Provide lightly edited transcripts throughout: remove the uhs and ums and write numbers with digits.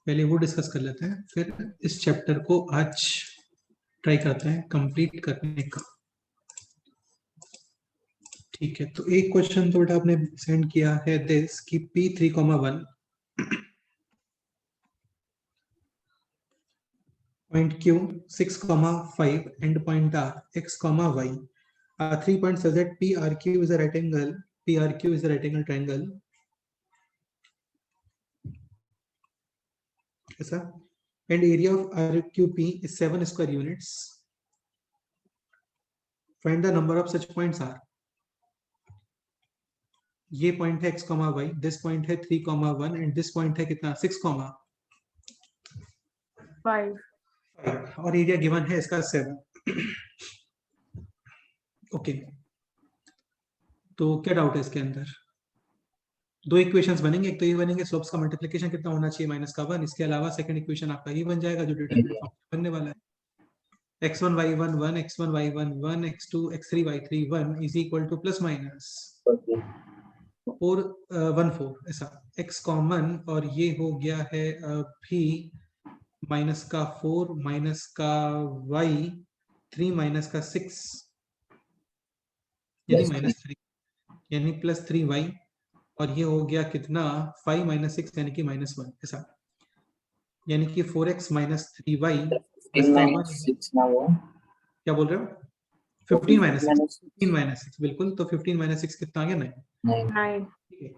पहले वो डिस्कस कर लेते हैं, फिर इस चैप्टर को आज ट्राई करते हैं कंप्लीट करने का। ठीक है, तो एक क्वेश्चन तो बेटा आपने सेंड किया है दिस कि P3,1 point Q 6,5 end point R X, Y are 3 points such that PRQ is a right angle, PRQ is a right angle triangle ऐसा, and area of RQP is 7 square units. Find the number of such points are. ये point है x, y, this point है 3,1 and this point है कितना 6,5 और area given है इसका 7। Okay, तो क्या डाउट है इसके अंदर? दो इक्वेशंस बनेंगे, एक तो ये बनेंगे स्लोप्स का मल्टीप्लिकेशन कितना होना चाहिए -1, इसके अलावा सेकंड इक्वेशन आपका ये बन जाएगा जो डिटरमिनेंट फंक्शन बनने वाला है x1 y1 1 x1 y1 1 x2 x3 y3 1 is equal to plus minus 4 1 4 ऐसा x कॉमन और ये हो गया है भी माइनस का 4 माइनस का y 3 माइनस का 6 यानी -3 यानी +3y और ये हो गया कितना 5 - 6 यानी कि -1 ऐसा, यानी कि 4x - 3y क्या बोल रहे हो 15 - 6 बिल्कुल, तो 15 - 6 कितना आ गया 9। ठीक है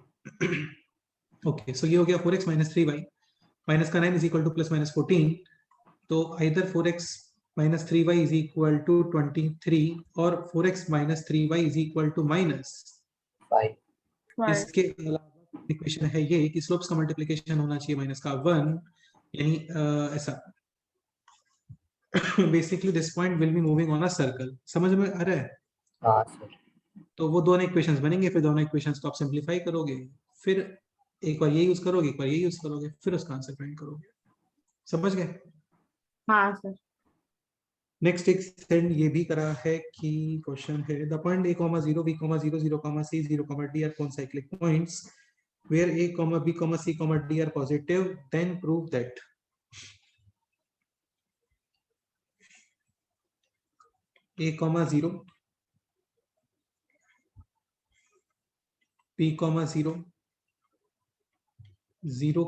ओके, सो ये हो गया 4x - 3y माइनस का 9 is equal to plus minus 14, तो either 4x - 3y is equal to 23 और 4x - 3y is equal to -5। इसके अलावा इक्वेशन है ये कि स्लोप्स का मल्टीप्लिकेशन होना चाहिए -1 यानी ऐसा basically this point will be moving on a circle. समझ में आ रहा है? हाँ सर। तो वो दोनों इक्वेशंस बनेंगे, फिर दोनों इक्वेशंस को आप सिंपलीफाई करोगे, फिर एक बार ये यूज करोगे, एक बार ये यूज करोगे, फिर उसका आंसर फाइंड करोगे। समझ गए? हाँ सर। नेक्स्ट एक सेंड ये भी करा है कि क्वेश्चन है the point a, 0, b, 0, 0, c, 0, d are concyclic points where a, b, c, d are positive, then prove that a, 0, b, 0, 0,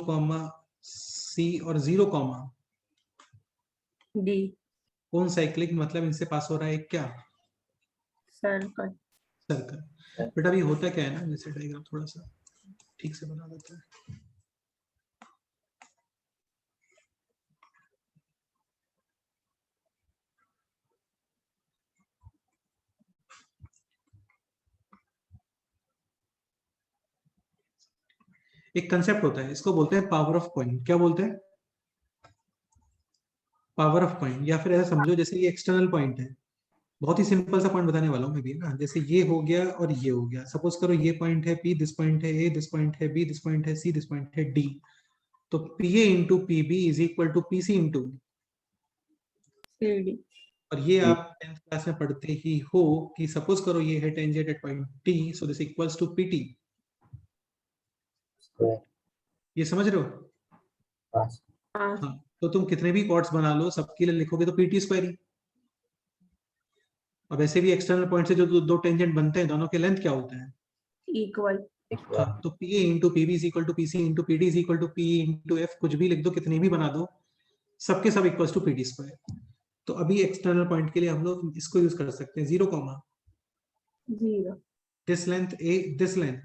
c और 0, d कौन साइक्लिक मतलब इनसे पास हो रहा है क्या? सर्कल। सर्कल बेटा अभी होता क्या है ना, जैसे डायग्राम थोड़ा सा ठीक से बना देता है। एक कंसेप्ट होता है, इसको बोलते हैं पावर ऑफ पॉइंट। क्या बोलते हैं? Power of point. या फिर ऐसा समझो जैसे ये एक्सटर्नल पॉइंट है, बहुत ही सिंपल सा पॉइंट बताने वाला हूँ मैं भी ना। जैसे ये हो गया और ये हो गया, सपोज करो ये पॉइंट है P, दिस पॉइंट है A, दिस पॉइंट है B, दिस पॉइंट है C, दिस पॉइंट है D, तो PA into PB is equal to PC into CD। और ये आप 10th क्लास में पढ़ते ही हो कि सपोज करो ये है tangent at point T, so this equals to PT। ये समझ रहे हो? हाँ, तो तुम कितने भी कॉर्ड्स बना लो, सबके लिए लिखोगे तो PT स्क्वायर ही। अब ऐसे भी एक्सटर्नल पॉइंट से जो दो टेंजेंट बनते हैं, दोनों के लेंथ क्या होते हैं? इक्वल। हाँ, तो PA into PB is equal to PC into PD is equal to PE into F, कुछ भी लिख दो, कितने भी बना दो, सबके सब इक्वल टू PD स्क्वायर। तो अभी एक्सटर्नल पॉइंट के लिए हम लोग इसको यूज कर सकते हैं 0, 0 this length A, this length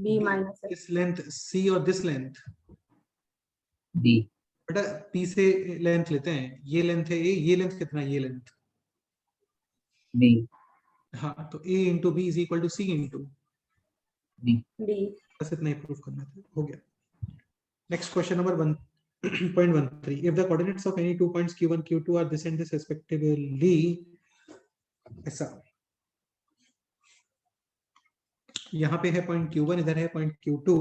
B minus this length C और दिस लेंथ D। बेटा P से लेंथ लेते हैं, ये लेंथ है A, ये लेंथ कितना है? ये लेंथ B। हाँ, तो A into B is equal to C into D। बस इतना ही प्रूफ करना था, हो गया। Next question number 1.13 if the coordinates of any two points q1 q2 are this and this respectively, ऐसा यहाँ पे है पॉइंट q1, इधर है पॉइंट q2।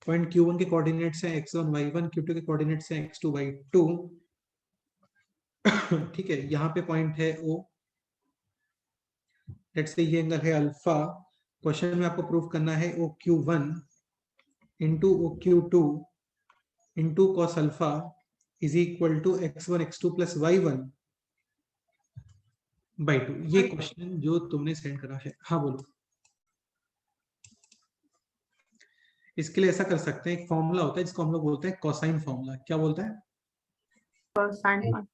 पॉइंट q1 के कोऑर्डिनेट्स हैं x1 y1, q2 के कोऑर्डिनेट्स हैं x2 y2। ठीक है, यहाँ पे पॉइंट है O, लेट्स से ये एंगल है अल्फा। क्वेश्चन में आपको प्रूफ करना है OQ1 into OQ2 into cos alpha is equal to x1 x2 plus y1 by 2। ये क्वेश्चन जो तुमने सेंड करा है, हाँ बोलो। इसके लिए ऐसा कर सकते हैं, एक फॉर्मूला होता है जिसको हम लोग बोलते हैं कोसाइन फॉर्मूला। क्या बोलता है? कोसाइन।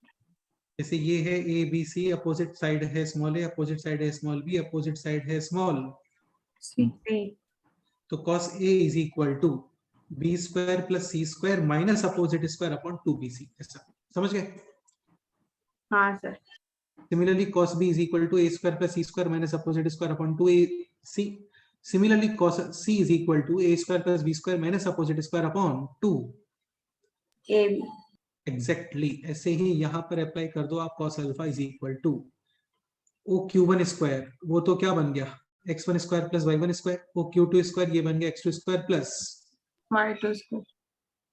जैसे ये है a b c, opposite side है स्मॉल ए, अपोजिट साइड है स्मॉल बी, अपोजिट साइड है स्मॉल सी। तो cos A is equal to b square plus c square minus opposite square upon 2bc। ऐसा समझ गए? हाँ sir. Similarly, cos B is equal to a square plus c square minus opposite square upon 2ac. Similarly, cos C is equal to a square plus b square minus opposite square upon 2 AB। Exactly. ऐसे ही यहाँ पर apply कर दो आप cos alpha is equal to o q1 square, वो तो क्या बन गया x1 square plus y1 square, o q2 square ये बन गया x2 square plus y2 square,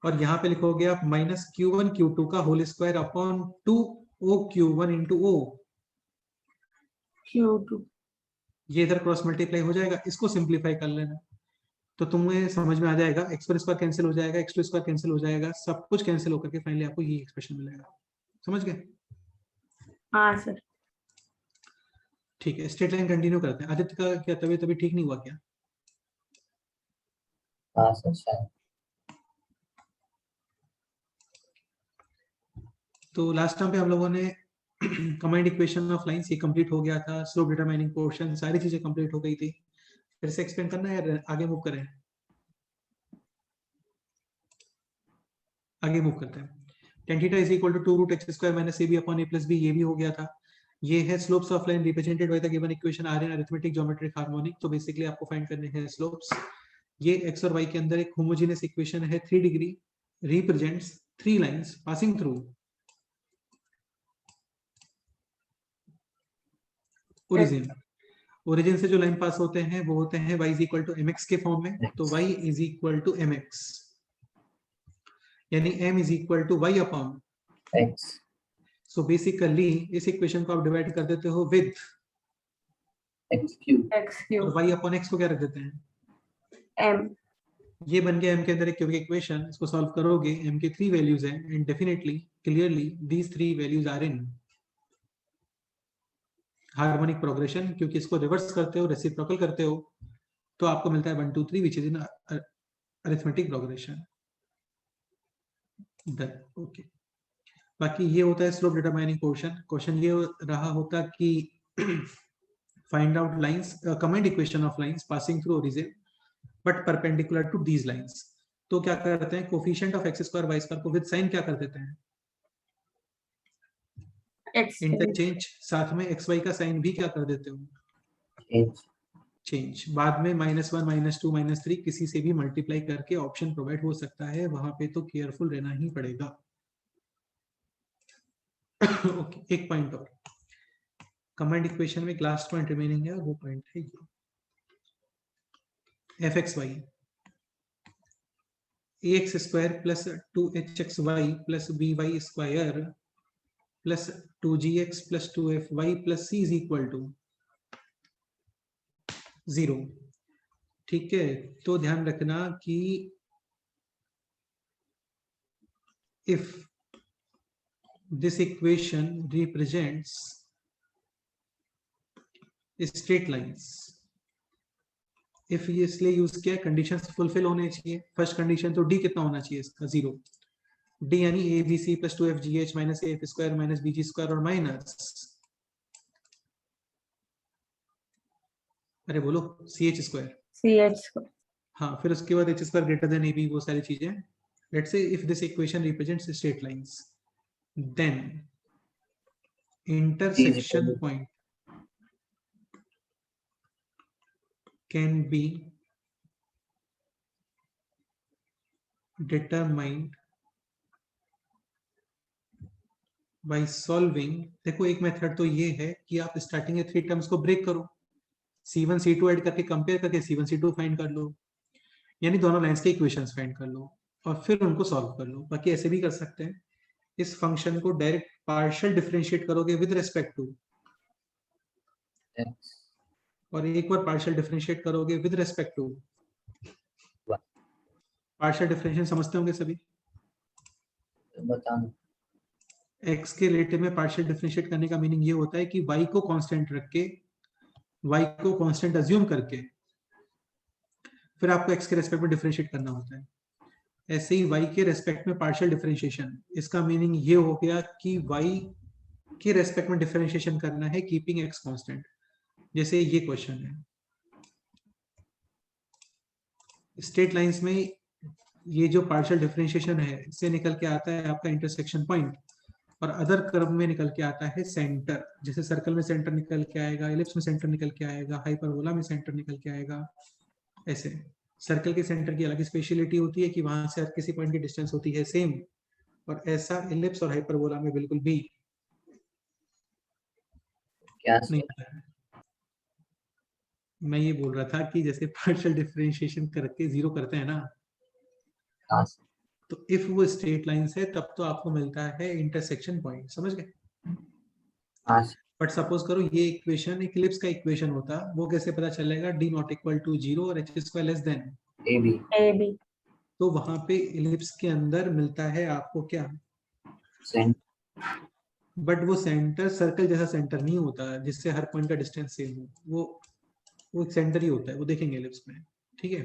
और यहाँ पे लिखोगे आप माइनस q1 q2 का whole square upon 2 o q1 into o q2। ये इधर क्रॉस मल्टीप्लाई हो जाएगा, इसको सिंप्लीफाई कर लेना तो तुम्हें समझ में आ जाएगा। x1 स्क्वायर कैंसिल हो जाएगा, x2 स्क्वायर कैंसिल हो जाएगा, सब कुछ कैंसिल होकर के फाइनली आपको ये एक्सप्रेशन मिलेगा। समझ गए? हाँ सर। ठीक है, स्ट्रेट लाइन कंटिन्यू करते हैं। आदित्य का क्या तबीयत अभी ठीक नहीं हुआ क्या? हाँ सर शायद। तो लास्ट टाइम पे हम लोगों ने कमांड इक्वेशन ऑफ लाइंस ये कंप्लीट हो गया था, स्लोप डिटरमाइनिंग पोर्शन सारी चीजें कंप्लीट हो गई थी। फिर से एक्सप्लेन करना है या आगे मूव करें? आगे मूव करते हैं। tan theta is equal to 2 root x square minus ab upon a plus b, ये भी हो गया था। ये है slopes of line represented by the given equation r in arithmetic geometric harmonic. तो बेसिकली आपको फाइंड करने हैं स्लोप्स। ये x और y के अंदर एक होमोजेनियस इक्वेशन है, 3 degree represents 3 lines passing through origin. Origin से जो लाइन पास होते हैं वो होते हैं y is equal to mx के फॉर्म में। तो y is equal to mx यानी m is equal to y upon x। So basically इस इक्वेशन को आप डिवाइड कर देते हो विद x3 और y अपॉन x को क्या रख देते हैं? m। ये बन गया m के अंदर एक क्यूबिक इक्वेशन। इसको सॉल्व करोगे, m की 3 वैल्यूज हैं and definitely clearly these 3 values are in harmonic progression. क्योंकि इसको रिवर्स करते हो, रेसिप्रोकल करते हो तो आपको मिलता है 1 2 3 which is in arithmetic progression. Done. Okay, बाकी ये होता है स्लोप डिटरमाइनिंग पोर्शन। क्वेश्चन ये रहा होता कि find out lines combined equation of lines passing through origin but perpendicular to these lines. तो क्या करते हैं, coefficient of x square y square को विद साइन क्या कर देते हैं? इंटरचेंज। साथ में xy का साइन भी क्या कर देते हो? चेंज। बाद में -1 -2 -3 किसी से भी मल्टीप्लाई करके ऑप्शन प्रोवाइड हो सकता है, वहां पे तो केयरफुल रहना ही पड़ेगा। ओके, एक पॉइंट और कमांड इक्वेशन में लास्ट पॉइंट रिमेनिंग है, वो पॉइंट है ये fxy ax square plus 2hxy plus by square plus 2gx plus 2fy plus c is equal to 0। ठीक है, तो ध्यान रखना कि if this equation represents straight lines, if ये इसलिए यूज किया, कंडीशंस फुलफिल होने चाहिए। फर्स्ट कंडीशन तो d कितना होना चाहिए इसका? 0। d यानी abc plus 2fgh minus af square minus bg square और माइनस, अरे बोलो, ch स्क्वायर। हाँ, फिर उसके बाद h square greater than ab, वो सारी चीजें। Let's say if this equation represents straight lines, then intersection point can be determined by solving। देखो, एक मेथड तो ये है कि आप स्टार्टिंग के 3 टर्म्स को ब्रेक करो, c1 c2 ऐड करके कंपेयर करके c1 c2 फाइंड कर लो, यानी दोनों लाइंस के इक्वेशंस फाइंड कर लो और फिर उनको सॉल्व कर लो। बाकी ऐसे भी कर सकते हैं, इस फंक्शन को डायरेक्ट पार्शियल डिफरेंशिएट करोगे विद रिस्पेक्ट टू x और एक बार पार्शियल डिफरेंशिएट करोगे with respect to. Partial differentiation समझते होंगे सभी? तो बताना। x के रिलेटिव में पार्शियल डिफरेंशिएट करने का मीनिंग ये होता है कि y को कांस्टेंट रख के, y को कांस्टेंट अज्यूम करके फिर आपको x के रेस्पेक्ट में डिफरेंशिएट करना होता है। ऐसे ही y के रेस्पेक्ट में पार्शियल डिफरेंशिएशन, इसका मीनिंग ये हो गया कि y के रेस्पेक्ट में डिफरेंशिएशन करना है कीपिंग x कांस्टेंट। जैसे ये क्वेश्चन है, स्ट्रेट लाइंस में ये जो पार्शियल डिफरेंशिएशन है इससे निकल के आता है आपका इंटरसेक्शन पॉइंट, और अदर कर्व में निकल के आता है सेंटर। जैसे सर्कल में सेंटर निकल के आएगा, इलिप्स में सेंटर निकल के आएगा, हाइपरबोला में सेंटर निकल के आएगा। ऐसे सर्कल के सेंटर की अलग स्पेशलिटी होती है कि वहां से हर किसी पॉइंट की डिस्टेंस होती है सेम, और ऐसा इलिप्स और हाइपरबोला में बिल्कुल भी क्या नहीं सर? आता है। मैं ये बोल रहा था कि जैसे पार्शियल डिफरेंशिएशन करके जीरो करते हैं ना, हाँ सर। तो इफ वो स्ट्रेट लाइंस है तब तो आपको मिलता है इंटरसेक्शन पॉइंट, समझ गए। हाँ सर। बट सपोज करो ये इक्वेशन एक इलिप्स का इक्वेशन होता, वो कैसे पता चलेगा, d नॉट इक्वल टू 0 और h square less than, a b. AB. तो वहां पे इलिप्स के अंदर मिलता है आपको क्या, सेंट। बट वो सेंटर सर्कल जैसा सेंटर नहीं होता जिससे हर पॉइंट का डिस्टेंस सेम हो, वो एक सेंटर ही होता है, वो देखेंगे इलिप्स में, ठीक है।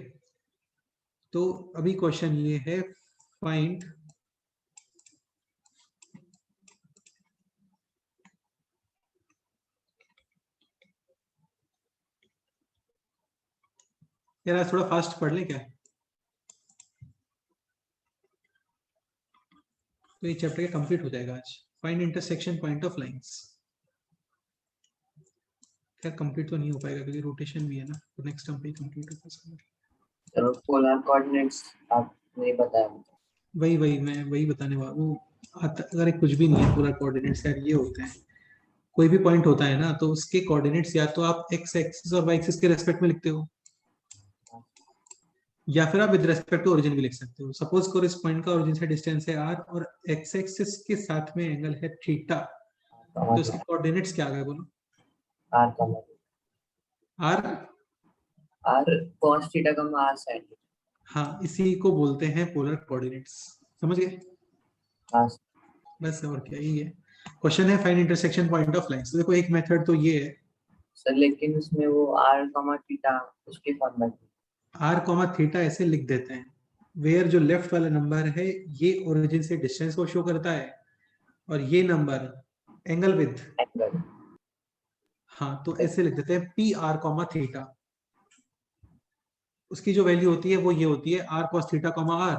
तो अभी क्वेश्चन ये है, फाइंड यार आज थोड़ा फास्ट पढ़ ले क्या, तो ये चैप्टर कंप्लीट हो जाएगा आज। Find intersection point of lines, क्या कंप्लीट तो नहीं हो पाएगा क्योंकि रोटेशन भी है ना, तो नेक्स्ट टर्म पे ही कंप्लीट होगा इसका। चलो पोलर कोऑर्डिनेट्स आप नहीं बताया मुझे। वही मैं वही बताने वाला वो अगर एक कुछ भी नहीं है पूरा कोऑर्डिनेट्स यार ये होते हैं, कोई भी पॉइंट होता है ना तो उसके कोऑर्डिनेट्स या तो आप एक्स एक्सिस और वाई एक्सिस के रेस्पेक्ट में लिखते हो, या फिर आप विद रेस्पेक्ट टू ओरिजिन भी लिख सकते हो। सपोज करो इस पॉइंट का ओरिजिन से डिस्टेंस है r और एक्स एक्सिस के साथ में एंगल है थीटा, तो इसके कोऑर्डिनेट्स क्या आ गए बोलो, r comma r, r cos theta comma r sin theta. हाँ इसी को बोलते हैं पोलर कोऑर्डिनेट्स, समझ गए। हाँ सर। बस और क्या ही है। क्वेश्चन है find intersection point of lines, तो देखो एक मेथड तो ये है, सर लेकिन उसमें वो आर कॉमा थीटा उसके फॉर्मेट में। r कॉमा थीटा ऐसे लिख देते हैं, वेयर जो लेफ्ट वाला नंबर है ये ओरिजिन से डिस्टेंस को शो करता है, और ये नंबर एंगल विद, एंगल। हाँ तो ऐसे लिख देते हैं पी आर कॉमा थीटा। उसकी जो वैल्यू होती है वो ये होती है r cos theta comma r,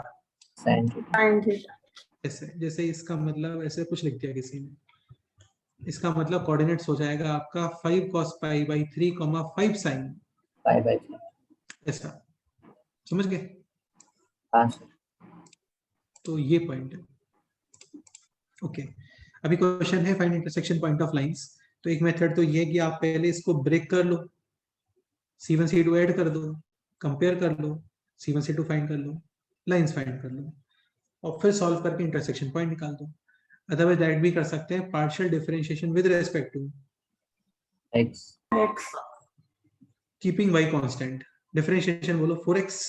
sin theta. Sin theta. ऐसे जैसे इसका मतलब ऐसे कुछ लिख दिया किसी ने, इसका मतलब कोऑर्डिनेट्स हो जाएगा आपका 5 cos pi by 3 comma 5 sin, pi by 3। ऐसा, समझ गए। हाँ सर। तो ये पॉइंट है, ओके। अभी क्वेश्चन है find intersection point of lines, तो एक मेथड तो ये है कि आप पहले इसको ब्रेक कर लो, C1 C2 ऐड कर दो, कंपेयर कर लो, C1 C2 फाइंड कर लो, लाइंस फाइंड कर लो, और फिर सॉल्व करके इंटरसेक्शन पॉइंट निकाल दो। अदरवाइज डायरेक्ट भी कर सकते हैं, partial differentiation with respect to x X. Keeping y constant, differentiation बोलो 4x,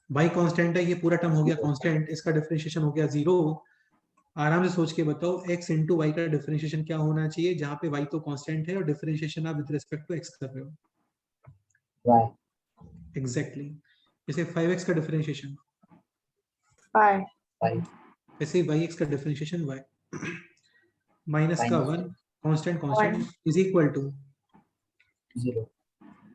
y कांस्टेंट है, ये पूरा टर्म हो गया कांस्टेंट, इसका डिफरेंशिएशन हो गया 0। आराम से सोच के बताओ x इंटू वाई का डिफरेंशिएशन क्या होना चाहिए, जहां पे y तो कांस्टेंट है और डिफरेंशिएशन आप विद रिस्पेक्ट टू x कर रहे हो, y एग्जैक्टली जैसे 5x का डिफरेंशिएशन, 5. 5 वैसे ही yx का डिफरेंशिएशन y, माइनस का minus 1 constant constant is equal to, 0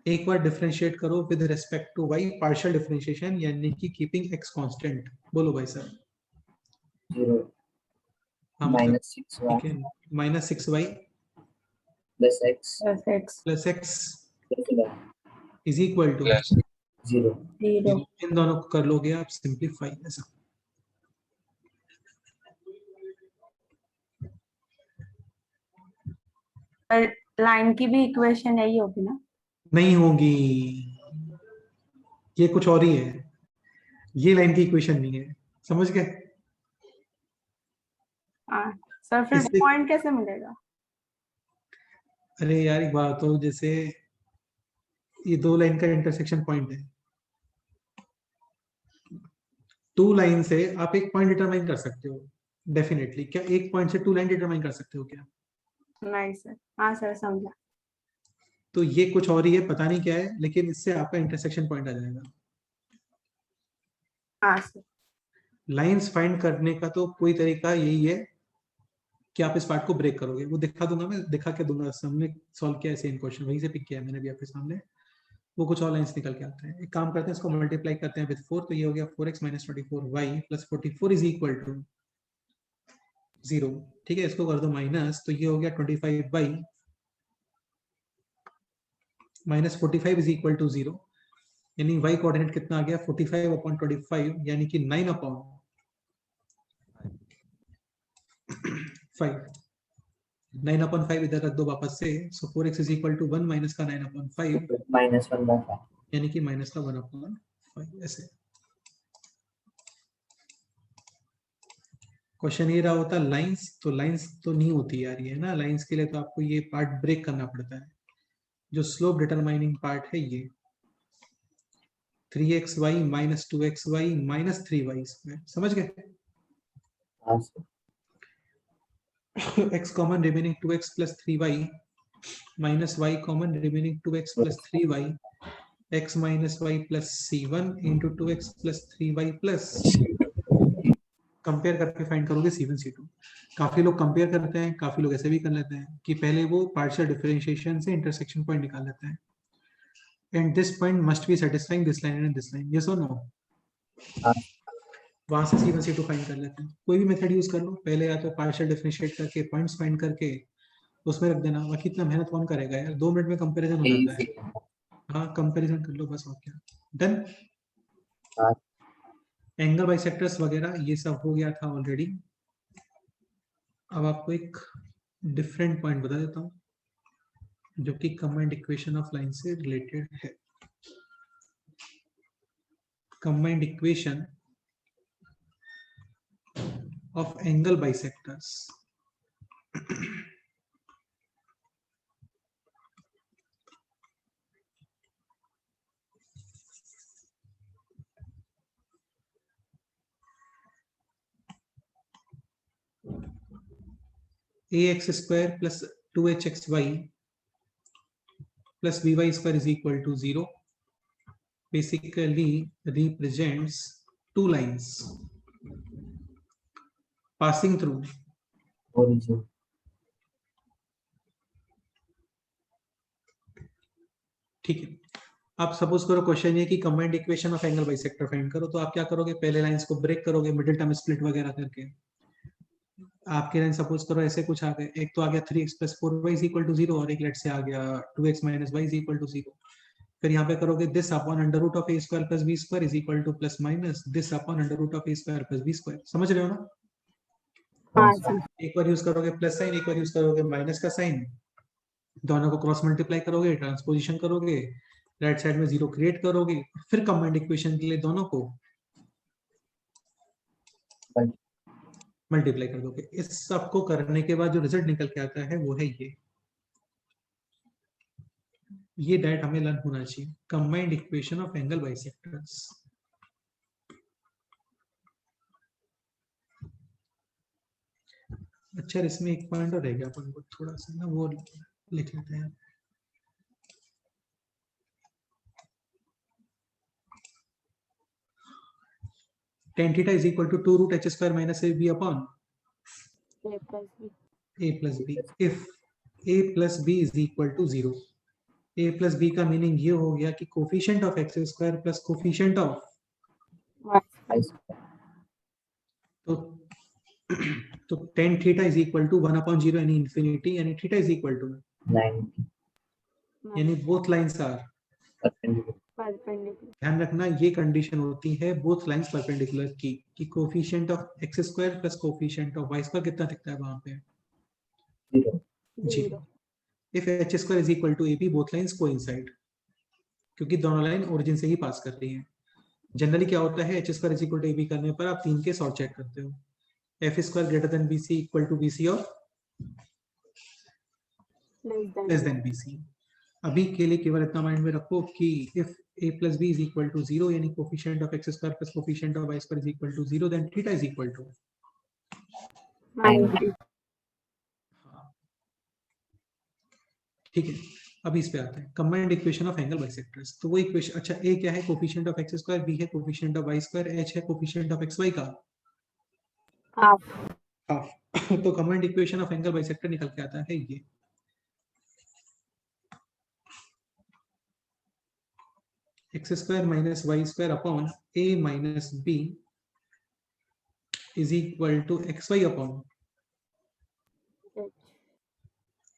एक बार डिफरेंशिएट करो with respect to y, partial differentiation यानी कि कीपिंग x कांस्टेंट, बोलो भाई सर। 0 हाँ मतलब minus 6y ठीक है, minus 6y plus x Plus X. Plus x plus 11 is equal to 0। 0. इन दोनों को कर लोगे आप सिंप्लीफाई, ऐसा पर लाइन की भी इक्वेशन यही होगी ना? नहीं होगी, ये कुछ और ही है, ये लाइन की इक्वेशन नहीं है, समझ गए। हाँ सर, फिर इससे पॉइंट कैसे मिलेगा? अरे यार एक बात हो, जैसे ये दो लाइन का इंटरसेक्शन पॉइंट है, 2 लाइन से आप एक पॉइंट डिटरमाइन कर सकते हो डेफिनेटली। क्या एक पॉइंट से 2 लाइन डिटरमाइन कर सकते हो क्या? नहीं सर, हाँ सर समझा। तो ये कुछ और ही है, पता नहीं क्या है, लेकिन इससे आपका इंटरसेक्शन पॉइंट आ जाएगा। हाँ सर। लाइंस फाइंड करने का तो कोई तरीका यही है कि आप इस पार्ट को ब्रेक करोगे। वो दिखा दूंगा, मैं दिखा के दूंगा। हमने सॉल्व किया सेम क्वेश्चन, वहीं से पिक किया मैंने भी आपके सामने। वो कुछ और लाइंस निकल के आते हैं। एक काम करते हैं, इसको मल्टीप्लाई करते हैं विद 4, तो ये हो गया 4x - 24y + 44 is equal to 0। ठीक है, इसको कर दो माइनस, तो ये हो गया 25y - 45 इज इक्वल टू 0। यानी y कोऑर्डिनेट कितना आ गया 45/25, यानी कि 9/5। 9/5 इधर रख दो वापस से, so 4x is equal to 1 minus का 9/5, -1/5 यानी कि माइनस का 1/5। ऐसे क्वेश्चन ये रहा होता लाइंस, तो लाइंस तो नहीं होती यार ये ना। लाइंस के लिए तो आपको ये पार्ट ब्रेक करना पड़ता है, जो स्लोप डिटरमाइनिंग पार्ट है ये 3xy - 2xy - 3y²। समझ गए? हाँ sir x common remaining 2x + 3y minus y common remaining 2x + 3y, x - y + c1 * 2x + 3y plus compare करके फाइंड करोगे c1 c2। काफी लोग कंपेयर करते हैं, काफी लोग ऐसे भी कर लेते हैं कि पहले वो पार्शियल डिफरेंशिएशन से इंटरसेक्शन पॉइंट निकाल लेते हैं। And this point must be satisfying this line and this line, yes और नो? हाँ वहां से c1 c2 फाइंड कर लेते हैं। कोई भी मेथड यूज कर लो, पहले या तो पार्शियल डिफरेंशिएट करके पॉइंट्स फाइंड करके उसमें रख देना। बाकी इतना मेहनत कौन करेगा यार, 2 मिनट में कंपैरिजन हो यही जाता है। सही है। हाँ, कंपैरिजन कर लो बस, और क्या। डन। हाँ एंगल बाइसेक्टर्स वगैरह ये सब हो गया था ऑलरेडी। अब आपको एक डिफरेंट पॉइंट बता देता हूँ जो कि कंबाइंड इक्वेशन ऑफ लाइन से रिलेटेड है। Combined equation of angle bisectors. ax² + 2hxy + by² is equal to 0 basically represents two lines passing through origin ठीक है। आप सपोज करो क्वेश्चन ये कि combined equation of angle bisector find करो, तो आप क्या करोगे, पहले लाइंस को ब्रेक करोगे मिडिल टर्म स्प्लिट वगैरह करके। आपके लाइन सपोज करो ऐसे कुछ आ गए, एक तो आ गया 3x + 4y = 0 और एक लेट से आ गया 2x - y = 0। फिर यहाँ पे करोगे this upon √a² + b² is equal to plus minus this upon √a² + b²। समझ रहे हो ना? हाँ सर। एक बार यूज करोगे प्लस साइन, एक बार यूज करोगे माइनस का साइन, दोनों को क्रॉस मल्टीप्लाई करोगे, ट्रांसपोजिशन करोगे, राइट साइड में 0 क्रिएट करोगे, फिर कंबाइंड इक्वेशन के लिए दोनों को मल्टीप्लाई कर दोगे। इस सब को करने के बाद जो रिजल्ट निकल के आता है वो है ये डायरेक्ट हमें लर्न होना चाहिए, combined equation of angle bisectors. अच्छा, इसमें एक पॉइंट और रह गया, अपन को थोड़ा सा ना वो लिख लेते हैं। tan theta is equal to 2√h² - ab upon a plus b। a plus b if a plus b is equal to 0। a plus b का मीनिंग ये हो गया कि coefficient of x² plus coefficient of तो तो tan theta is equal to 1/0 यानी infinity, यानी theta is equal to 90 यानी both lines are perpendicular perpendicular. ध्यान रखना ये कंडीशन होती है बोथ लाइंस परपेंडिकुलर की कि coefficient of x² plus coefficient of y² कितना दिखता है वहां पे 0 0। If h² is equal to ab both lines coincide, क्योंकि दोनों लाइन ओरिजिन से ही पास कर रही हैं। जनरली क्या होता है h² is equal to ab करने पर आप 3 के सॉर्ट चेक करते हो, f² greater than bc equal to bc और लेस देन bc। अभी के लिए केवल इतना माइंड में रखो कि if a plus b is equal to 0, यानी coefficient of x square plus coefficient of y square is equal to 0, then theta is equal to -b। ठीक है। अब इस पे आते हैं, combined equation of angle bisectors. तो वो इक्वेशन, अच्छा a क्या है, coefficient of x square, b है coefficient of y square, h है कोफिशिएंट ऑफ xy का हाफ। हाफ। तो combined equation of angle bisector निकल के आता है ये, x square minus y square upon a minus b is equal to xy upon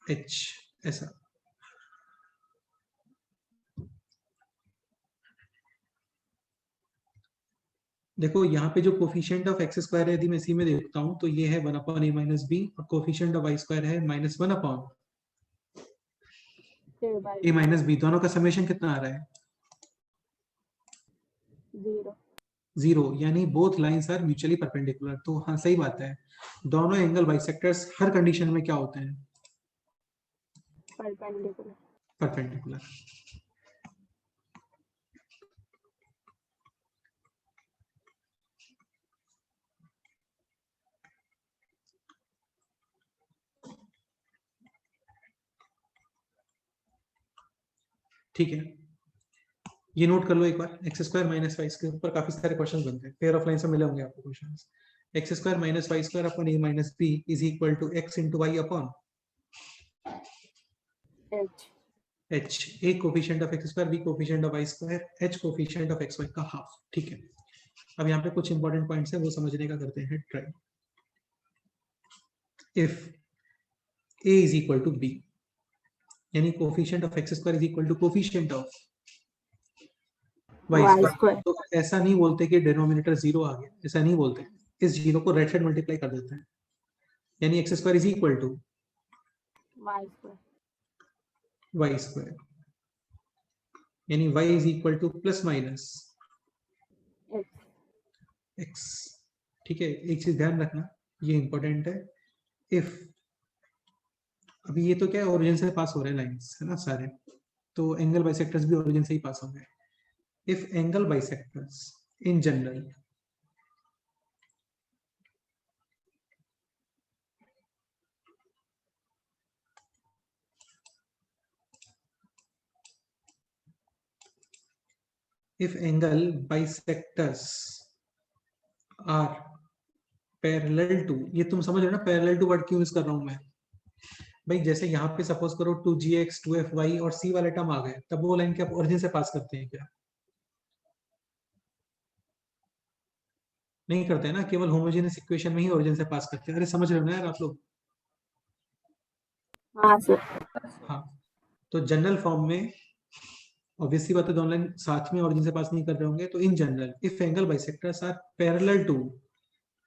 h, ऐसा। देखो यहाँ पे जो कोफिशिएंट ऑफ x स्क्वायर है, यदि मैं इसी में देखता हूँ तो ये है 1 अपॉन a माइनस b, और कोफिशिएंट ऑफ y स्क्वायर है -1 अपॉन a माइनस b। दोनों का समेशन कितना आ रहा है? 0, यानी both lines are mutually perpendicular. तो हाँ, सही बात है, दोनों एंगल बाइसेक्टर्स हर कंडीशन में क्या होते हैं? परपेंडिकुलर। ठीक है, ये नोट कर लो एक बार, एक्स स्क्वायर माइनस वाई के ऊपर काफी सारे क्वेश्चन बनते हैं, पेयर ऑफ लाइन से मिले होंगे आपको question. X square minus y square upon a minus b is equal to x into y upon h, a coefficient of x square, b coefficient of y square, h coefficient of x y का half. ठीक है, अब यहाँ पे कुछ important points है, वो समझने का करते हैं try. If a is equal to b, यानी coefficient of x square is equal to coefficient of y square, तो ऐसा नहीं बोलते कि डिनोमिनेटर 0 आ गया, ऐसा नहीं बोलते, इस 0 को राइट साइड मल्टीप्लाई कर देते हैं, यानी x square is equal to y square, यानी y is equal to plus minus x। ठीक है, एक चीज ध्यान रखना, ये इंपॉर्टेंट है। इफ, अभी ये तो क्या है, ओरिजिन से पास हो रहे हैं लाइंस, है ना सारे, तो एंगल बाइसेक्टर्स भी ओरिजिन से ही पास होंगे। If angle bisectors in general if angle bisectors are parallel to, ये तुम समझ रहे हो ना parallel to वर्ड क्यों यूज कर रहा हूं मैं भाई? जैसे यहाँ पे सपोज करो 2gx 2fy और c वाले टर्म आ गए, तब वो लाइन क्या ओरिजिन से पास करते हैं क्या? नहीं करते हैं ना, केवल होमोजेनियस इक्वेशन में ही ओरिजिन से पास करते हैं। अरे समझ रहे हो ना यार आप लोग? हाँ सर। हाँ, तो जनरल फॉर्म में ऑब्वियसली बात है, दोनों लाइन साथ में ओरिजिन से पास नहीं कर रहे होंगे, तो in general if angle bisectors are parallel to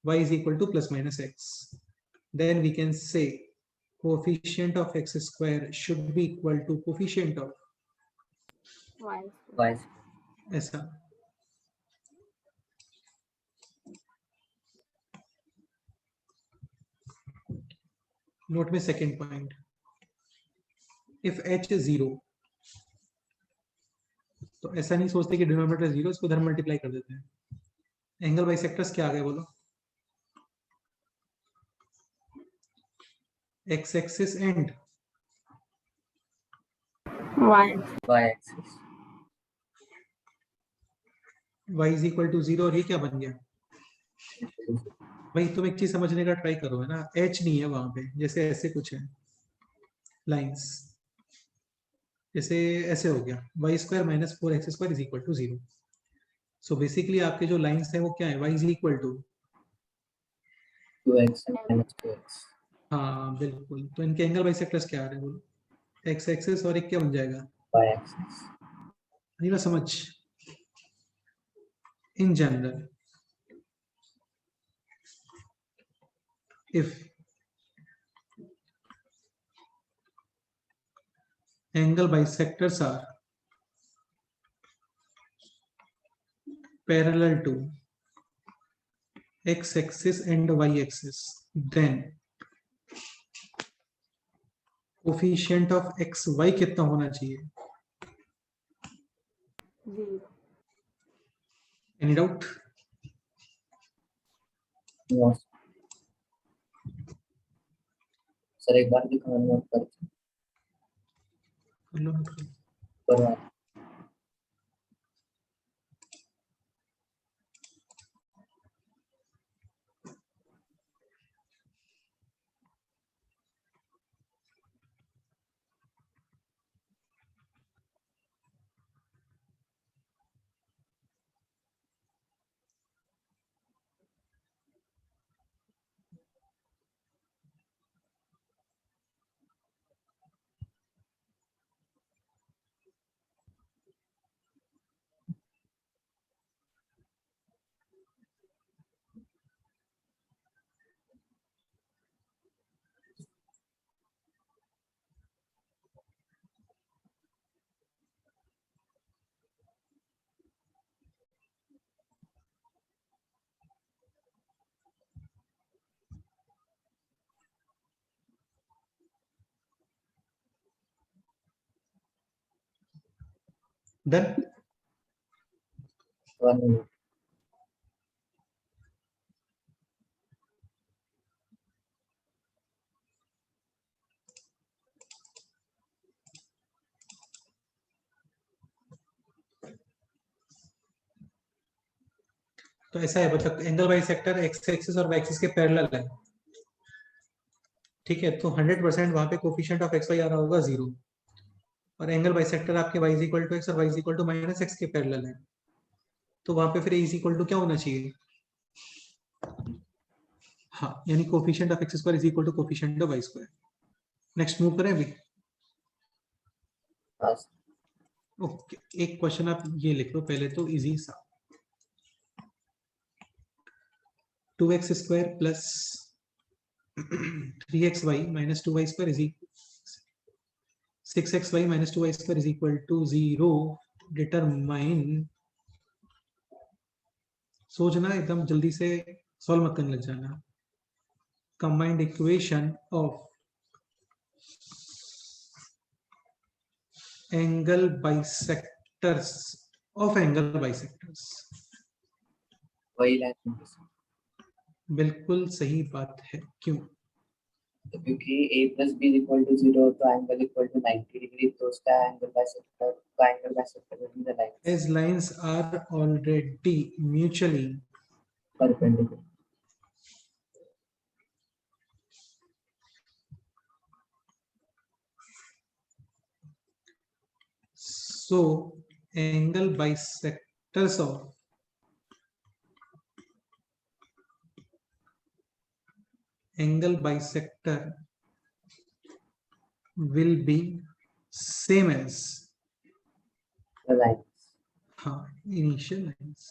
y is equal to plus minus x, then we can say coefficient of x square should be equal to coefficient of y ऐसा। Note में second point, if h is 0, तो ऐसा नहीं सोचते कि denominator 0, इसको इधर multiply कर देते हैं। एंगल बाइसेक्टर्स क्या आ गए बोलो? x axis and y axis y is equal to 0, और ये क्या बन गया भाई? तुम एक चीज समझने का ट्राई करो, है ना, h नहीं है वहां पे, जैसे ऐसे कुछ है लाइंस, जैसे ऐसे हो गया y square minus 4x square is equal to 0। So basically आपके जो लाइंस है वो क्या है? y is equal to 2x minus 2x हाँ बिल्कुल, तो इनके एंगल बाइसेक्टर्स क्या आ रहे हैं बोलो? x एक्सिस और एक क्या बन जाएगा? y axis नहीं ना समझ? इन general if angle bisectors are parallel to x axis and y axis, then coefficient of x y कितना होना चाहिए? 0. Any doubt? No. सर एक बार दिखाओ नोट करके कर लो, note कर लो। करवा Done? 1 minute तो ऐसा है, मतलब angle bisector x axis और वाई एक्सिस के पैरेलल है, ठीक है। तो 100% वहां पे कोफिशिएंट ऑफ एक्स वाई आ रहा होगा 0, और एंगल बाई सेक्टर आपके y is equal to minus और y इज इक्वल टू माइनस एक्स के पैरेलल है, तो वहां पे फिर a इज इक्वल टू क्या होना चाहिए? हाँ, यानी coefficient of x square is equal to coefficient of y square. Next move करें अभी। हाँ ओके, एक क्वेश्चन आप ये लिख लो पहले, तो इजी सा। 2x square plus 3xy minus 2y square is 6xy minus 2y square is equal to 0। Determine, सोचना एकदम जल्दी से, सॉल्व मत करने लग जाना। Combined equation of angle bisectors of angle bisectors. वही लाइन बिल्कुल सही बात है, क्यों? क्योंकि a plus b is equal to 0 तो एंगल इक्वल टू 90 डिग्री, तो उसका एंगल बाइसेक्टर का angle bisector will be the line As lines are already mutually perpendicular. so angle bisectors of angle bisector will be same as the line हाँ initial lines.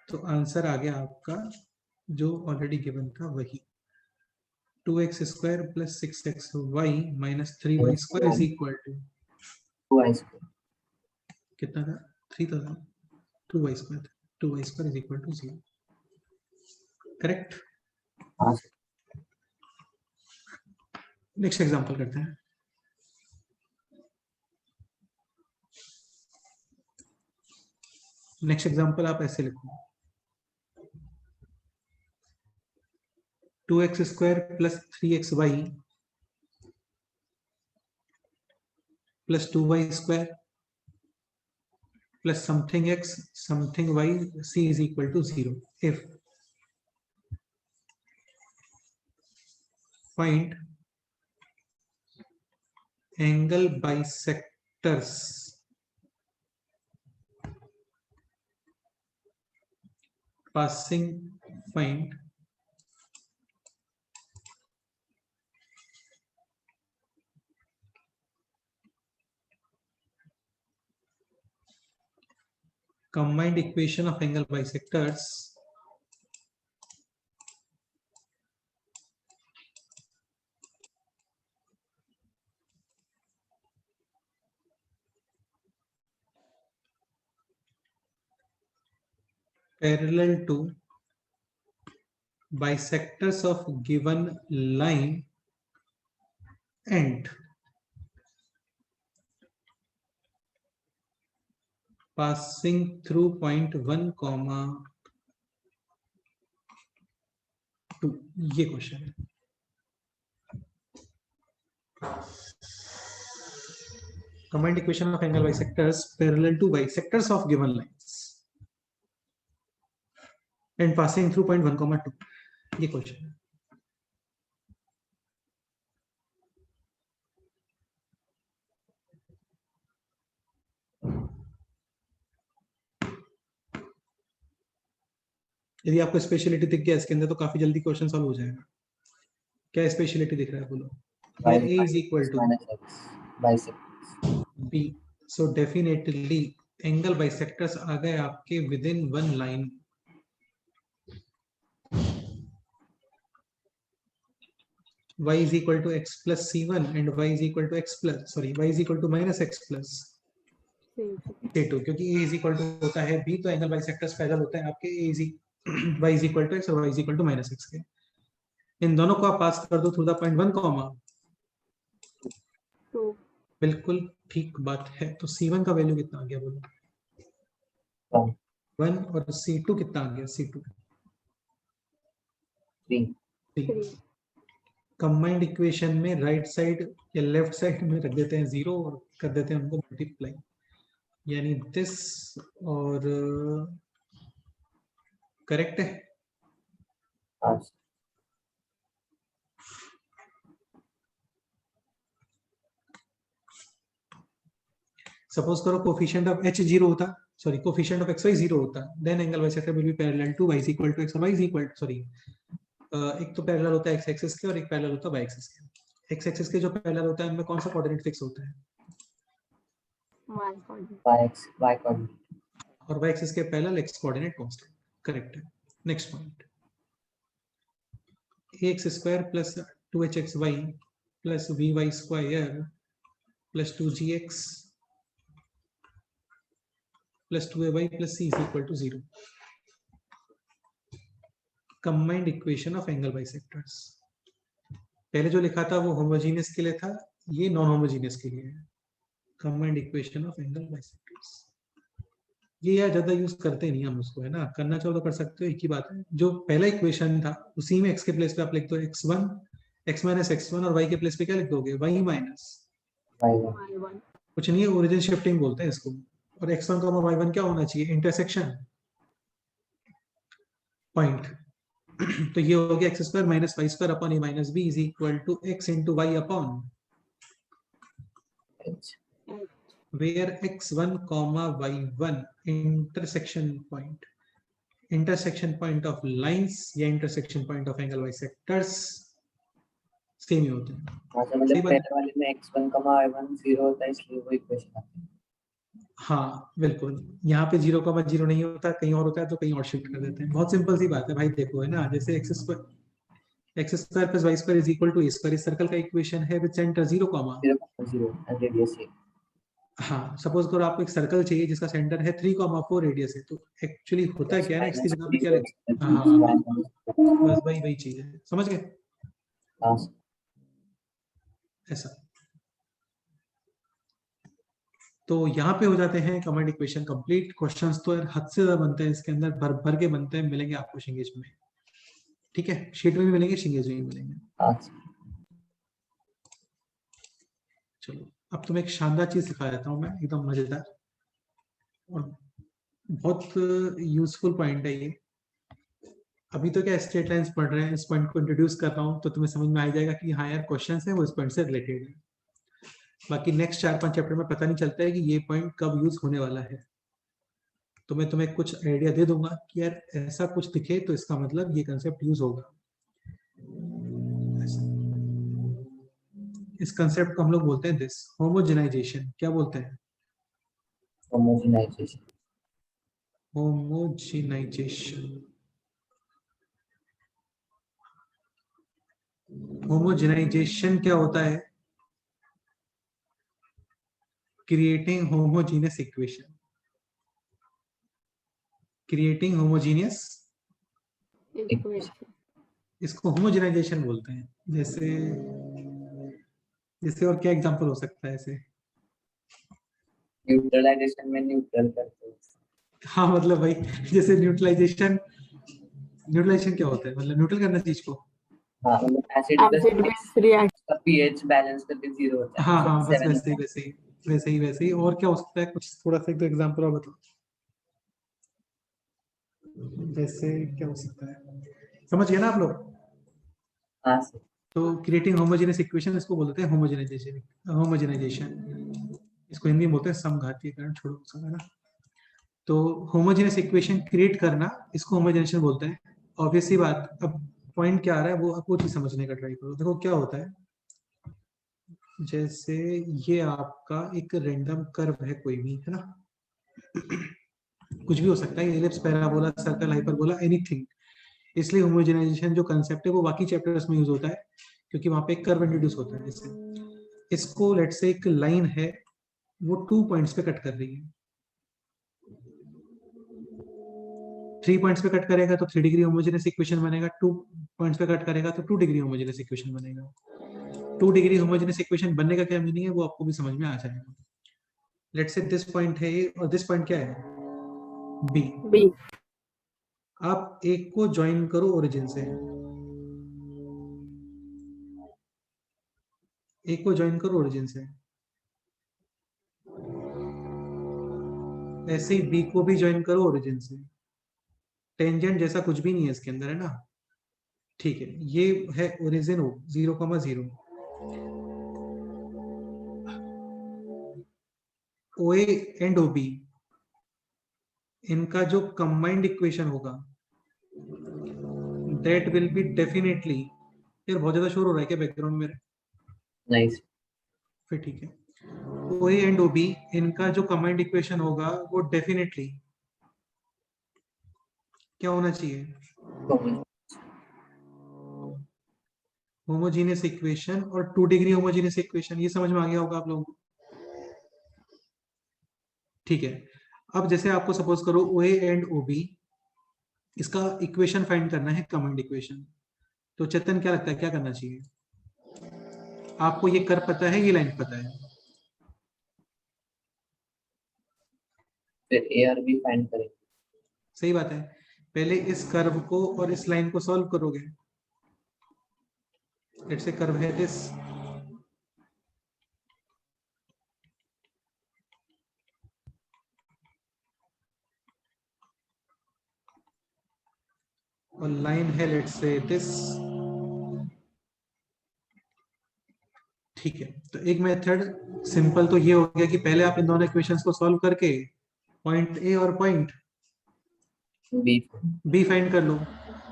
तो answer आ गया आपका जो already given था वही, 2x square plus 6xy minus 3y square is equal to 2y square कितना था? 3 था, 2y square, 2y square is equal to 0। Correct. हाँ नेक्स्ट एग्जांपल करते हैं। नेक्स्ट एग्जांपल आप ऐसे लिखो, 2x square plus 3xy plus 2y square plus something x something y c is equal to 0 if find angle bisectors passing find combined equation of angle bisectors parallel to bisectors of given line and passing through point 1, 2 ये question है। Combined equation of angle bisectors parallel to bisectors of given lines and passing through point 1, 2 ये question है। यदि आपको speciality दिख गया इसके अंदर तो काफी जल्दी क्वेश्चन सॉल्व हो जाएगा। क्या स्पेशलिटी दिख रहा है बोलो? Y Here A is equal to minus X bisectors. B, so definitely angle bisectors आ गए आपके within one line। Y is equal to x plus c1 and y is equal to x plus y is equal to minus x plus c2, क्योंकि a is equal to होता है b, तो angle bisectors parallel होते हैं आपके a is y is equal to x और y is equal to minus x के। इन दोनों को आप पास कर दो थ्रू द पॉइंट 1, 2 बिल्कुल ठीक बात है। तो c1 का वैल्यू कितना आ गया बोलो? 1 और c2 कितना आ गया? c2 3. कंबाइंड इक्वेशन में राइट साइड या लेफ्ट साइड में रख देते हैं 0 और कर देते हैं उनको मल्टीप्लाई, यानी दिस और करेक्ट है। हाँ सपोज करो कोफिशिएंट ऑफ h 0 होता, सॉरी कोफिशिएंट ऑफ xy 0 होता, then angle bisector will be parallel to y equal to x और y इक्वल सॉरी एक तो पैरेलल होता है x एक्सिस के और एक पैरेलल होता है y एक्सिस के। x एक्सिस के जो पैरेलल होता है उनमें कौन सा कोऑर्डिनेट फिक्स होता है? y coordinate और y एक्सिस के parallel x coordinate constant. Correct है। Next point, ax square plus 2hxy plus vy square plus 2gx plus 2ay plus c is equal to 0। Combined equation of angle bisectors. पहले जो लिखा था वो homogeneous के लिए था, ये नॉन होमोजेनियस के लिए है। Combined equation of angle bisectors ये यार ज्यादा यूज करते नहीं हम उसको, है ना, करना चाहो तो कर सकते हो, एक ही बात है। जो पहला इक्वेशन था उसी में x के प्लेस पे आप लिख दो x1 x माइनस x1 और y के प्लेस पे क्या लिख दोगे? y माइनस y1 कुछ नहीं है, ओरिजिन शिफ्टिंग बोलते हैं इसको। और x1 का y1 क्या होना चाहिए? Intersection point. तो ये हो गया x square minus y square upon a minus b is equal to x into y upon where x1 y1 intersection point of lines या intersection point of angle bisectors same ही होते हैं। मतलब पहले वाले में x1 y1 0 होता है इसलिए वो इक्वेशन आती है। हाँ बिल्कुल, यहाँ पे 0 नहीं होता, कहीं और होता है तो कहीं और शिफ्ट कर देते हैं। बहुत सिंपल सी बात है भाई, देखो है ना, जैसे x square plus y square is equal to a square, इस सर्कल का इक्वेशन है with centre 0, 0 and radius a। हाँ सपोज करो आपको एक सर्कल चाहिए जिसका सेंटर है 3, 4 रेडियस है, तो एक्चुअली होता है क्या है ना, इसकी जगह पे क्या है, हाँ बस वही चीज है, समझ गए? हाँ ऐसा। तो यहाँ पे हो जाते हैं कमांड इक्वेशन कंप्लीट। क्वेश्चंस तो हद से ज्यादा बनते हैं इसके अंदर, भर भर के बनते हैं, मिलेंगे आपको शिंगेज में, ठीक है, शीट में भी मिलेंगे, शिंगेज में भी मिलेंगे। चलो अब तुम्हें एक शानदार चीज सिखा देता हूँ मैं, एकदम मजेदार और बहुत यूजफुल पॉइंट है ये। अभी तो क्या स्ट्रेट लाइंस पढ़ रहे हैं, इस पॉइंट को इंट्रोड्यूस कर रहा हूँ तो तुम्हें समझ में आ जाएगा कि हाँ यार क्वेश्चन है वो इस पॉइंट से रिलेटेड है। बाकी नेक्स्ट 4-5 चैप्टर में पता नहीं चलता है कि ये पॉइंट कब यूज होने वाला है, तो मैं तुम्हें कुछ आइडिया दे दूंगा कि यार ऐसा कुछ दिखे तो इसका मतलब ये कंसेप्ट यूज होगा। इस कंसेप्ट को हम लोग बोलते हैं दिस होमोजेनाइजेशन। क्या बोलते हैं? होमोजेनाइजेशन। होमोजेनाइजेशन क्या होता है? Creating homogeneous equation, creating homogeneous equation, इसको होमोजेनाइजेशन बोलते हैं। जैसे और क्या एग्जांपल हो सकता है ऐसे? न्यूट्रलाइजेशन में न्यूट्रल करते हैं। हाँ मतलब भाई जैसे न्यूट्रलाइजेशन क्या होता है, मतलब न्यूट्रल करना चीज को। हाँ मतलब एसिड एसिड बेस रिएक्ट का पीएच बैलेंस करके 0 होता है, हाँ so हाँ बस 7 वैसे ही और क्या हो सकता है, कुछ थोड़ा सा एक दो एग्जांपल और बताओ। जैसे क्या हो सकता है, समझ गए ना आप लोग। हाँ सर। तो क्रिएटिंग होमोजेनियस इक्वेशन इसको बोलते हैं होमोजेनाइजेशन। इसको हिंदी में बोलते हैं समघातीयकरण, छोड़ो उसका ना। तो होमोजेनियस इक्वेशन क्रिएट करना इसको होमोजेनेशन बोलते हैं। ऑब्वियसली बात, अब पॉइंट क्या आ रहा है वो आपको चीज समझने का ट्राई करो। देखो क्या होता है, जैसे ये आपका एक रैंडम कर्व है कोई भी, है ना, कुछ भी हो सकता है, ellipse, parabola, circle, hyperbola, anything. इसलिए होमोजेनाइजेशन जो कंसेप्ट है वो बाकी चैप्टर्स में यूज होता है, क्योंकि वहां पे एक कर्व इंट्रोड्यूस होता है। जैसे इसको लेट्स से एक लाइन है, वो 2 पॉइंट्स पे कट कर रही है। 3 पॉइंट्स पे कट करेगा तो 3 डिग्री होमोजेनियस इक्वेशन बनेगा, 2 पॉइंट्स पे कट करेगा तो 2 डिग्री होमोजेनियस इक्वेशन बनेगा। 2 डिग्री होमोजेनियस इक्वेशन बनने का क्या मीनिंग है वो आपको भी समझ में आ जाएगा। लेट्स से दिस पॉइंट है ए और दिस पॉइंट क्या है, बी। बी। आप एक को ज्वाइन करो ओरिजिन से, एक को ज्वाइन करो ओरिजिन से, ऐसे ही बी को भी ज्वाइन करो ओरिजिन से। टेंजेंट जैसा कुछ भी नहीं है इसके अंदर, है ना। ठीक है, ये है ओरिजिन हो 0,0। OA एंड OB इनका जो कंबाइंड इक्वेशन होगा दैट विल बी डेफिनेटली, यार बहुत ज्यादा शोर हो रहा है क्या बैकग्राउंड में मेरे? नाइस। फिर ठीक है, OA एंड OB इनका जो कंबाइंड इक्वेशन होगा वो डेफिनेटली क्या होना चाहिए, होमोजेनियस इक्वेशन और 2 डिग्री होमोजेनियस इक्वेशन। ये समझ में आ गया होगा आप लोगों को। ठीक है, अब जैसे आपको सपोज करो OA एंड OB इसका इक्वेशन फाइंड करना है, कमांड इक्वेशन। तो चेतन क्या लगता है क्या करना चाहिए आपको? ये कर पता है, ये लाइन पता है, फिर ए और बी फाइंड करेंगे। सही बात है। पहले इस कर्व को और इस लाइन को सॉल्व करोगे। लेट्स से कर्व है दिस, और लाइन है लेट्स से दिस। ठीक है, तो एक मेथड सिंपल तो ये हो गया कि पहले आप इन दोनों इक्वेशंस को सॉल्व करके पॉइंट ए और पॉइंट बी फाइंड कर लो,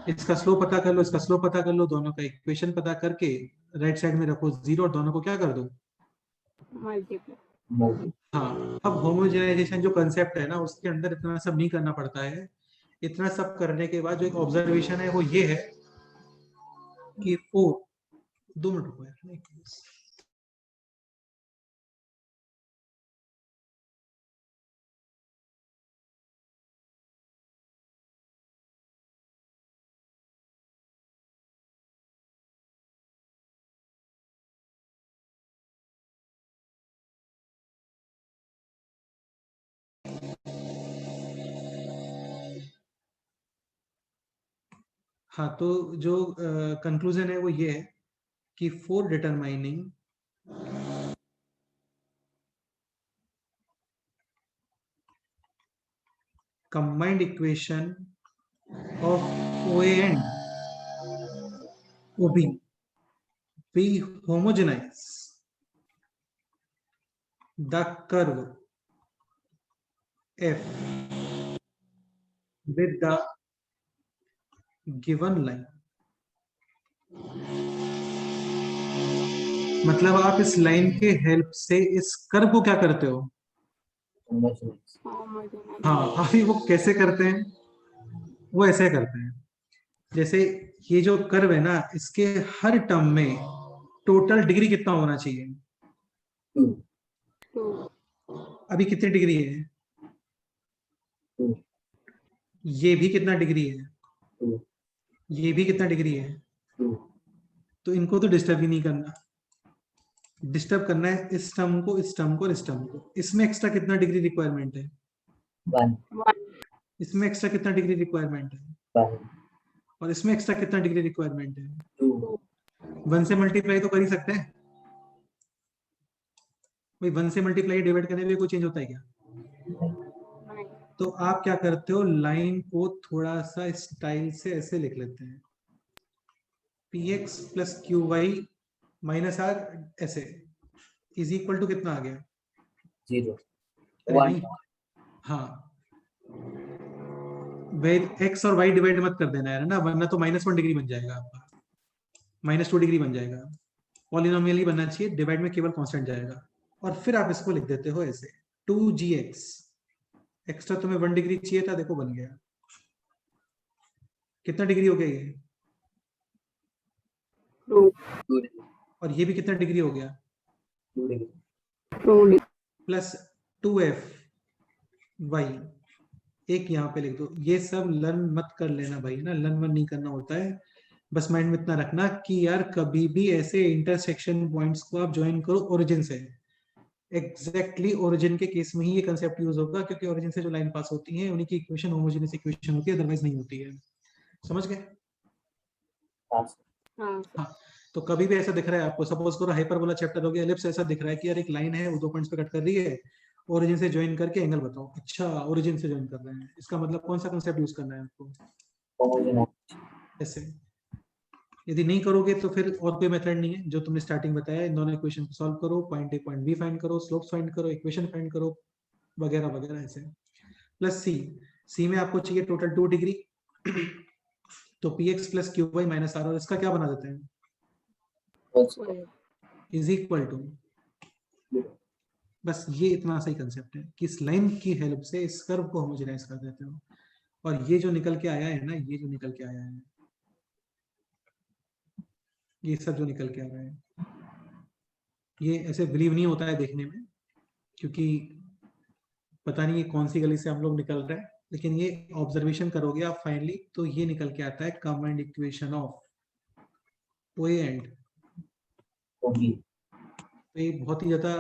इसका स्लोप पता कर लो, इसका स्लोप पता कर लो, दोनों का इक्वेशन पता करके राइट साइड में रखो 0 और दोनों को क्या कर दो, मल्टीप्लाई। हाँ। अब होमोजेनाइजेशन जो कंसेप्ट है ना उसके अंदर इतना सब नहीं करना पड़ता है। इतना सब करने के बाद जो एक ऑब्जर्वेशन है वो ये है कि 2 मिनट रुको यार, हाँ। तो जो कंक्लूजन है वो ये है कि for determining combined equation of OA and OB, we homogenize the curve F with the given line। मतलब आप इस लाइन के हेल्प से इस कर्व को क्या करते हो, हाँ। अभी वो कैसे करते हैं, वो ऐसे करते हैं जैसे ये जो कर्व है ना इसके हर टर्म में टोटल डिग्री कितना होना चाहिए, 2। अभी कितनी डिग्री है, ये भी कितना डिग्री है, ये भी कितना डिग्री है, तो इनको तो डिस्टर्ब ही नहीं करना। डिस्टर्ब करना है इस टर्म को, इस टर्म को और इस टर्म को। इसमें एक्स्ट्रा कितना डिग्री रिक्वायरमेंट है? 1 इसमें एक्स्ट्रा कितना डिग्री रिक्वायरमेंट है? 1 और इसमें एक्स्ट्रा कितना डिग्री रिक्वायरमेंट है? 2 1 से मल्टीप्लाई तो कर ही सकते हैं भाई। 1 से मल्टीप्लाई डिवाइड करने में कोई चेंज होता है क्या? नहीं। तो आप क्या करते हो, लाइन को थोड़ा सा स्टाइल से ऐसे लिख लेते हैं, px plus q y minus r ऐसे इज इक्वल टू कितना आ गया? 0 अरे 1 नहीं, हाँ एक्स और वाई डिवाइड मत कर देना यार ना, वरना तो -1 डिग्री बन जाएगा आपका, -2 डिग्री बन जाएगा। पॉलिनोमियल ही बनना चाहिए, डिवाइड में केवल कांस्टेंट जाएगा। और फिर आप इसको लिख देते हो ऐसे 2gx, एक्स्ट्रा तुम्हें 1 डिग्री चाहिए था, देखो बन गया। कितना डिग्री हो गया ये? 2 2 और ये भी कितना डिग्री हो गया? 2 डिग्री प्लस 2f वाई, एक यहाँ पे लिख दो। ये सब लर्न मत कर लेना भाई ना, लर्न वन नहीं करना होता है। बस माइंड में इतना रखना कि यार कभी भी ऐसे इंटरसेक्शन पॉइंट्स को आप ज्वाइन करो ओरिजिन से। एग्जैक्टली ओरिजिन के केस में ही ये कंसेप्ट यूज होगा, क्योंकि ओरिजिन से जो लाइन पास होती है उन्हीं की इक्वेशन होमोजेनियस इक्वेशन होती है, अदरवाइज नहीं होती है। समझ गए? पास हाँ, तो कभी भी ऐसा दिख रहा है आपको, सपोज करो हाइपरबोला चैप्टर हो गया, एलिप्स ऐसा दिख रहा है कि यार एक लाइन है वो 2 पॉइंट्स पे कट कर रही है, ओरिजिन से ज्वाइन करके एंगल बताओ। अच्छा, ओरिजिन से ज्वाइन कर रहे हैं, इसका मतलब कौन सा कंसेप्ट यूज करना है आपको? होमोजेनियस ऐसे। यदि नहीं करोगे तो फिर और कोई मेथड नहीं है, जो तुमने स्टार्टिंग बताया, इन दोनों इक्वेशन को सॉल्व करो, point a point b find करो, स्लोप्स फाइंड करो, इक्वेशन फाइंड करो, वगैरह वगैरह ऐसे। प्लस सी, सी में आपको चाहिए टोटल 2 डिग्री तो p x plus q y minus r, और इसका क्या बना देते हैं? also इज इक्वल टू, बस ये इतना सही कंसेप्ट है कि इस लाइन की हेल्प से इस कर्व को होमोजेनाइज कर देते हो। और ये जो निकल के आया है ना, ये जो निकल के आया है, ये सब जो निकल के आ रहा है, ये ऐसे बिलीव नहीं होता है देखने में, क्योंकि पता नहीं ये कौन सी गली से हम लोग निकल रहे हैं, लेकिन ये ऑब्जर्वेशन करोगे आप फाइनली तो ये निकल के आता है command equation of O and. होगी तो ये बहुत ही ज्यादा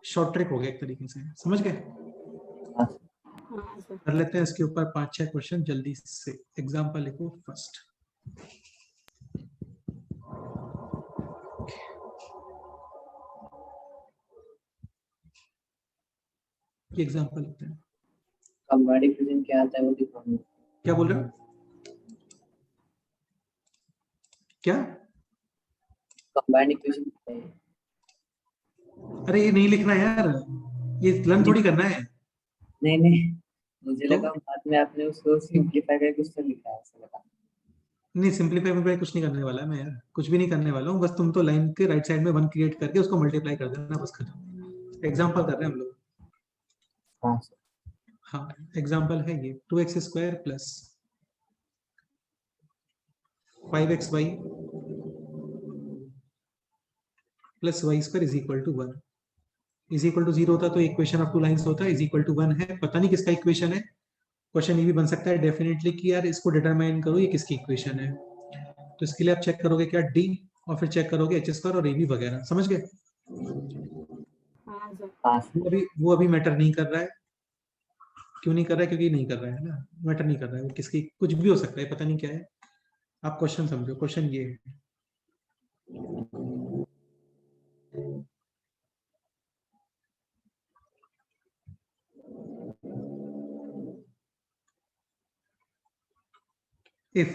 शॉर्ट ट्रिक हो गया एक तरीके से, समझ गए? कर लेते हैं इसके ऊपर 5-6 क्वेश्चन जल्दी से। एग्जाम्पल लिखो फर्स्ट। ये एग्जाम्पल लिखते हैं। कंबाइंड इक्वेशन क्या आता है वो दिखाऊंगा। क्या बोल रहे हो? क्या? कंबाइंड इक्वेशन क्या है? अरे ये नहीं लिखना है यार, ये लर्न थोड़ी करना है। नहीं नहीं, मुझे तो लगा बाद में आपने उसको सिंपलीफाई करके कुछ तो लिखा है, ऐसा लगा। नहीं, सिंपलीफाई कुछ नहीं करने वाला मैं यार, कुछ भी नहीं करने वाला हूँ। बस तुम तो लाइन के राइट साइड में 1 क्रिएट करके उसको मल्टीप्लाई कर देना, बस खत्म। एग्जाम्पल कर रहे हैं हम लोग। हाँ सर, हाँ, एग्जाम्पल है ये 2x square plus 5xy plus y square is equal to 1। Is equal to 0 होता तो इक्वेशन ऑफ 2 लाइंस होता है, इज इक्वल टू 1 है, पता नहीं किसका इक्वेशन है। क्वेश्चन ये भी बन सकता है डेफिनेटली कि यार इसको डिटरमाइन करो ये किसकी इक्वेशन है। तो इसके लिए आप चेक करोगे क्या, डी, और फिर चेक करोगे एच स्क्वायर और ए बी वगैरह। समझ गए? हाँ सर, वो अभी मैटर नहीं कर रहा है। क्यों नहीं कर रहा है? क्योंकि नहीं कर रहा है ना, मैटर नहीं कर रहा है वो किसकी, कुछ भी हो सकता है, पता नहीं क्या है। आप क्वेश्चन समझो, क्वेश्चन ये है if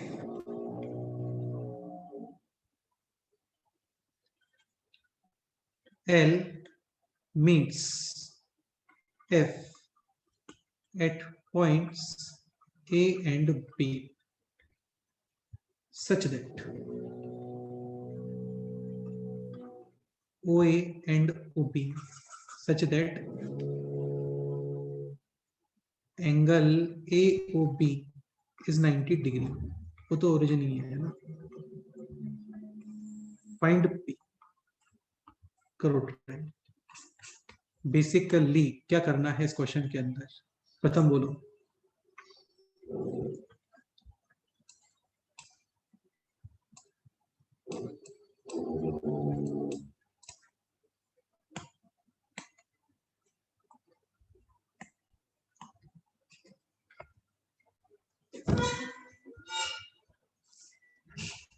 L meets F at points A and B such that OA and OB such that angle AOB is 90 degree, वो तो ओरिजिन ही है ना। फाइंड P, करो ट्राई। बेसिकली क्या करना है इस क्वेश्चन के अंदर, प्रथम बोलो।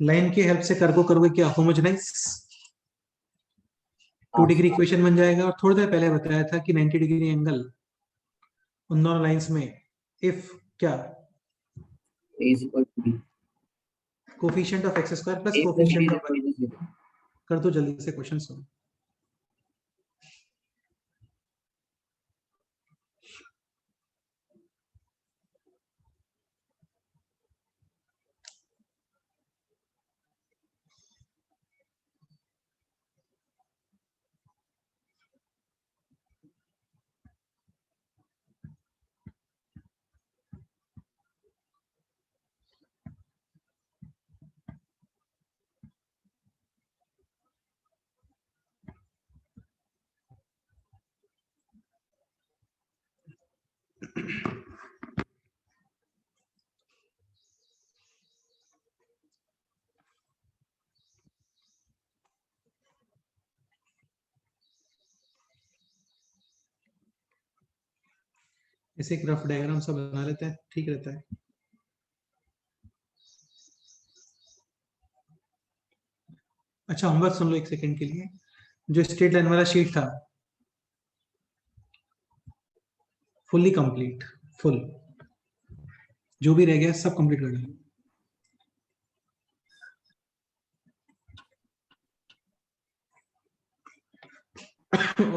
लाइन की हेल्प से कर को करोगे क्या होमोजेनाइज, 2 डिग्री इक्वेशन बन जाएगा। और थोड़ी देर पहले बताया था कि 90 डिग्री एंगल उन दोनों लाइंस में इफ क्या A is equal to B. Coefficient of x square plus A plus B coefficient is of, equal to 0. कर दो जल्दी से क्वेश्चन सुनो। इसे एक रफ डायग्राम सा बना लेते हैं, ठीक रहता है। अच्छा होमवर्क सुन लो एक सेकंड के लिए। जो स्ट्रेट लाइन वाला शीट था फुल्ली कंप्लीट, फुल जो भी रह गया सब कंप्लीट कर दो।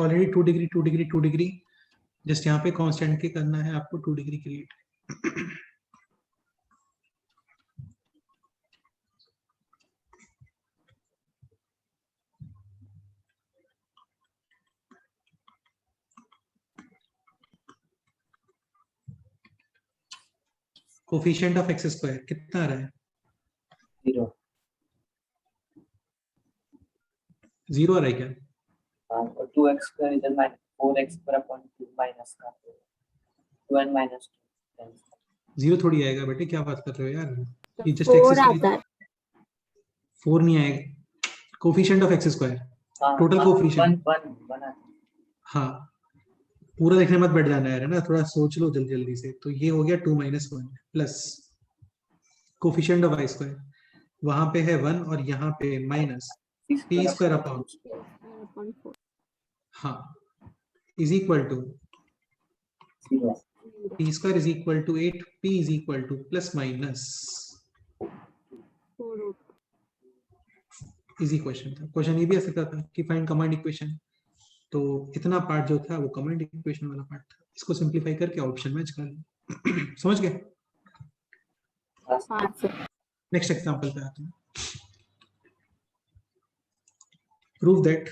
Already 2 degree 2 degree 2 degree, just यहाँ पे कांस्टेंट के करना है आपको 2 degree create. Coefficient of x square कितना आ रहा है? 0. 0 आ रहा है क्या? और 2x square इधर minus 4x square upon 2 minus का 2 and minus 2. 0 थोड़ी आएगा बेटे, क्या बात कर रहे हो यार, ये जस्ट 4 एक्स आता है। 4 नहीं आएगा। Coefficient of x square total हाँ, कोफिशिएंट, 1 बना। हाँ पूरा देखने मत बैठ जाना है ना, थोड़ा सोच लो जल्दी जल्दी से। तो ये हो गया 2 - 1 plus coefficient of y square, वहां पे है 1 और यहाँ पे माइनस पी स्क्वायर अपॉन, हाँ is equal to 0. P square is equal to 8, p is equal to plus minus easy question था। क्वेश्चन ये भी आ सकता था कि फाइंड कमांड इक्वेशन, तो इतना पार्ट जो था वो कमांड इक्वेशन वाला पार्ट था, इसको सिंपलीफाई करके ऑप्शन में निकाल लो। समझ गए? नेक्स्ट एग्जांपल पे आते हैं। Prove that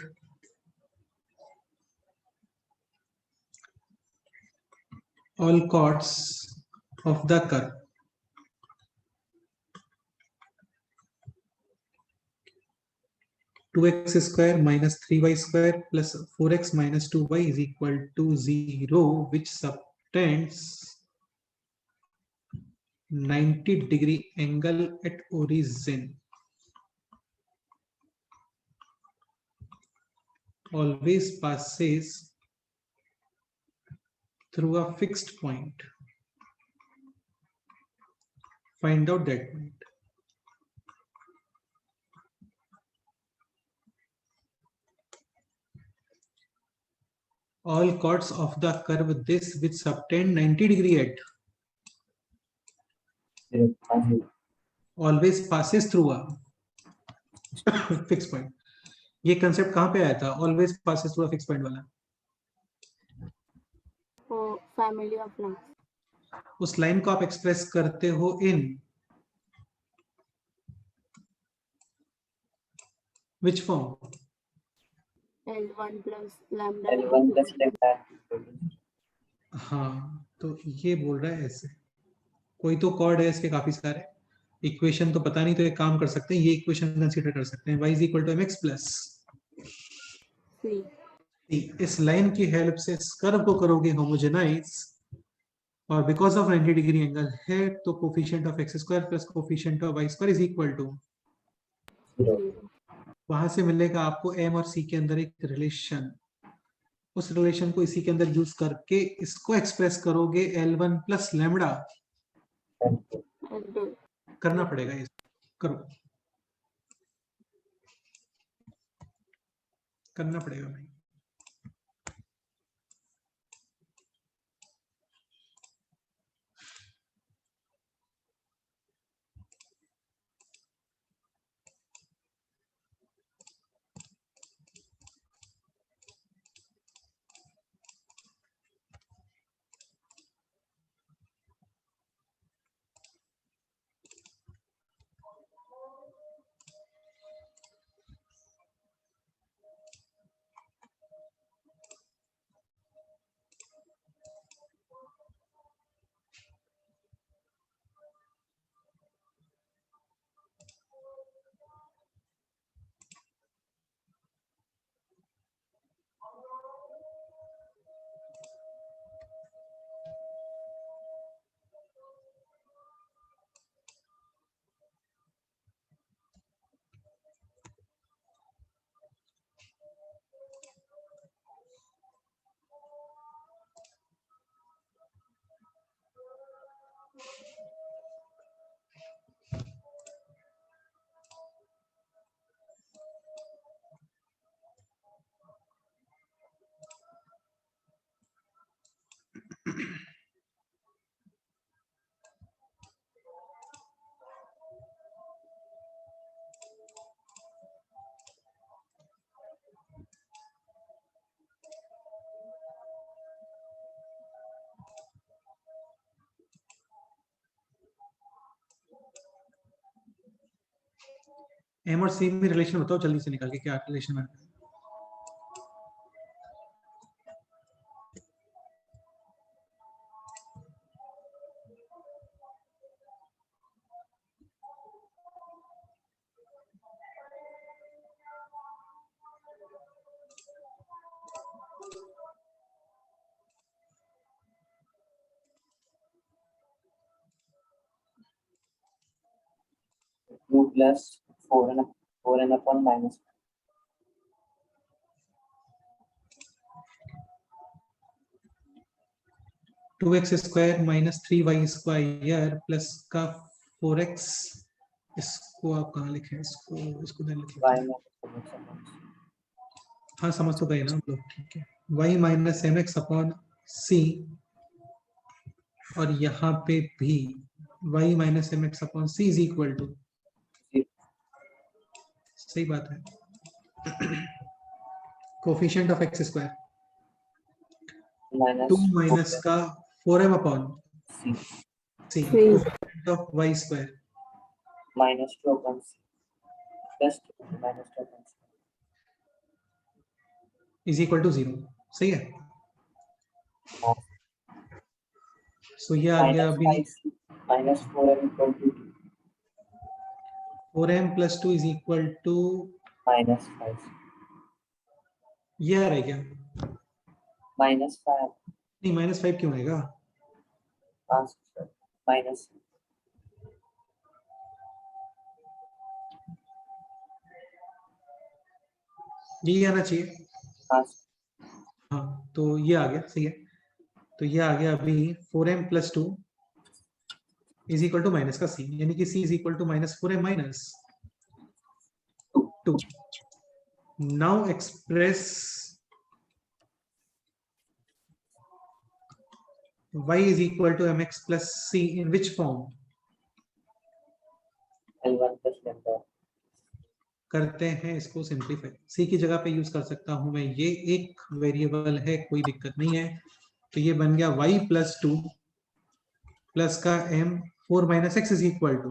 all chords of the curve two x square minus 3y square plus 4x minus 2y is equal to 0, which subtends 90 degree angle at origin, always passes through a fixed point. Find out that point. All chords of the curve this which subtend 90 degree at 0. always passes through a fixed point. ये concept कहाँ पे आया था always passes through a fix point वाला? Family of line. उस line को आप express करते हो in which form? L1 plus lambda L1 plus lambda. हाँ तो ये बोल रहा है ऐसे, कोई तो कॉर्ड है इसके काफी सारे, इक्वेशन तो पता नहीं, तो एक काम कर सकते हैं, ये इक्वेशन कंसीडर कर सकते हैं, y equal to mx plus C। इस लाइन की हेल्प से इस कर्व को करोगे होमोजेनाइज, और बिकॉज ऑफ 90 डिग्री एंगल है तो coefficient of x square plus coefficient of y square is equal to, वहां से मिलेगा आपको m और c के अंदर एक रिलेशन, उस रिलेशन को इसी के अंदर यूज करके इसको एक्सप्रेस करोगे L1 प्लस लैम्बडा, करना पड़ेगा ये, करो। करना पड़ेगा भाई। एम और सी में रिलेशन बताओ जल्दी से निकाल के, क्या रिलेशन है? Two plus 4n upon minus 2x square minus 3y square plus का 4x, इसको आप कहाँ लिखे? इसको देख लिखे। y minus हाँ समझ तो गए ना हम लोग, ठीक है। y minus m x upon c, और यहाँ पे भी y minus m x upon c is equal to, सही बात है, coefficient of x square minus 2 minus का 4m अपॉन c c, coefficient of y square minus 2 upon c plus 2 minus 2 upon c is equal to 0, सही है। सो ये आ गया अभी minus 4m equal to 2 4m plus 2 is equal to, minus 5 ये आ रहा है क्या? minus 5 नहीं -5 क्यों आएगा? minus ये आना चाहिए। हाँ तो ये आ गया, सही है। तो ये आ गया अभी 4m plus 2 is equal to minus का c, यानी कि c is equal to minus 4m minus 2। Now express y is equal to mx plus c in which form? L1 plus lambda करते हैं इसको सिंप्लीफाई। c की जगह पे use कर सकता हूं मैं, ये एक वेरिएबल है, कोई दिक्कत नहीं है। तो ये बन गया y प्लस 2 प्लस का m 4 minus x is equal to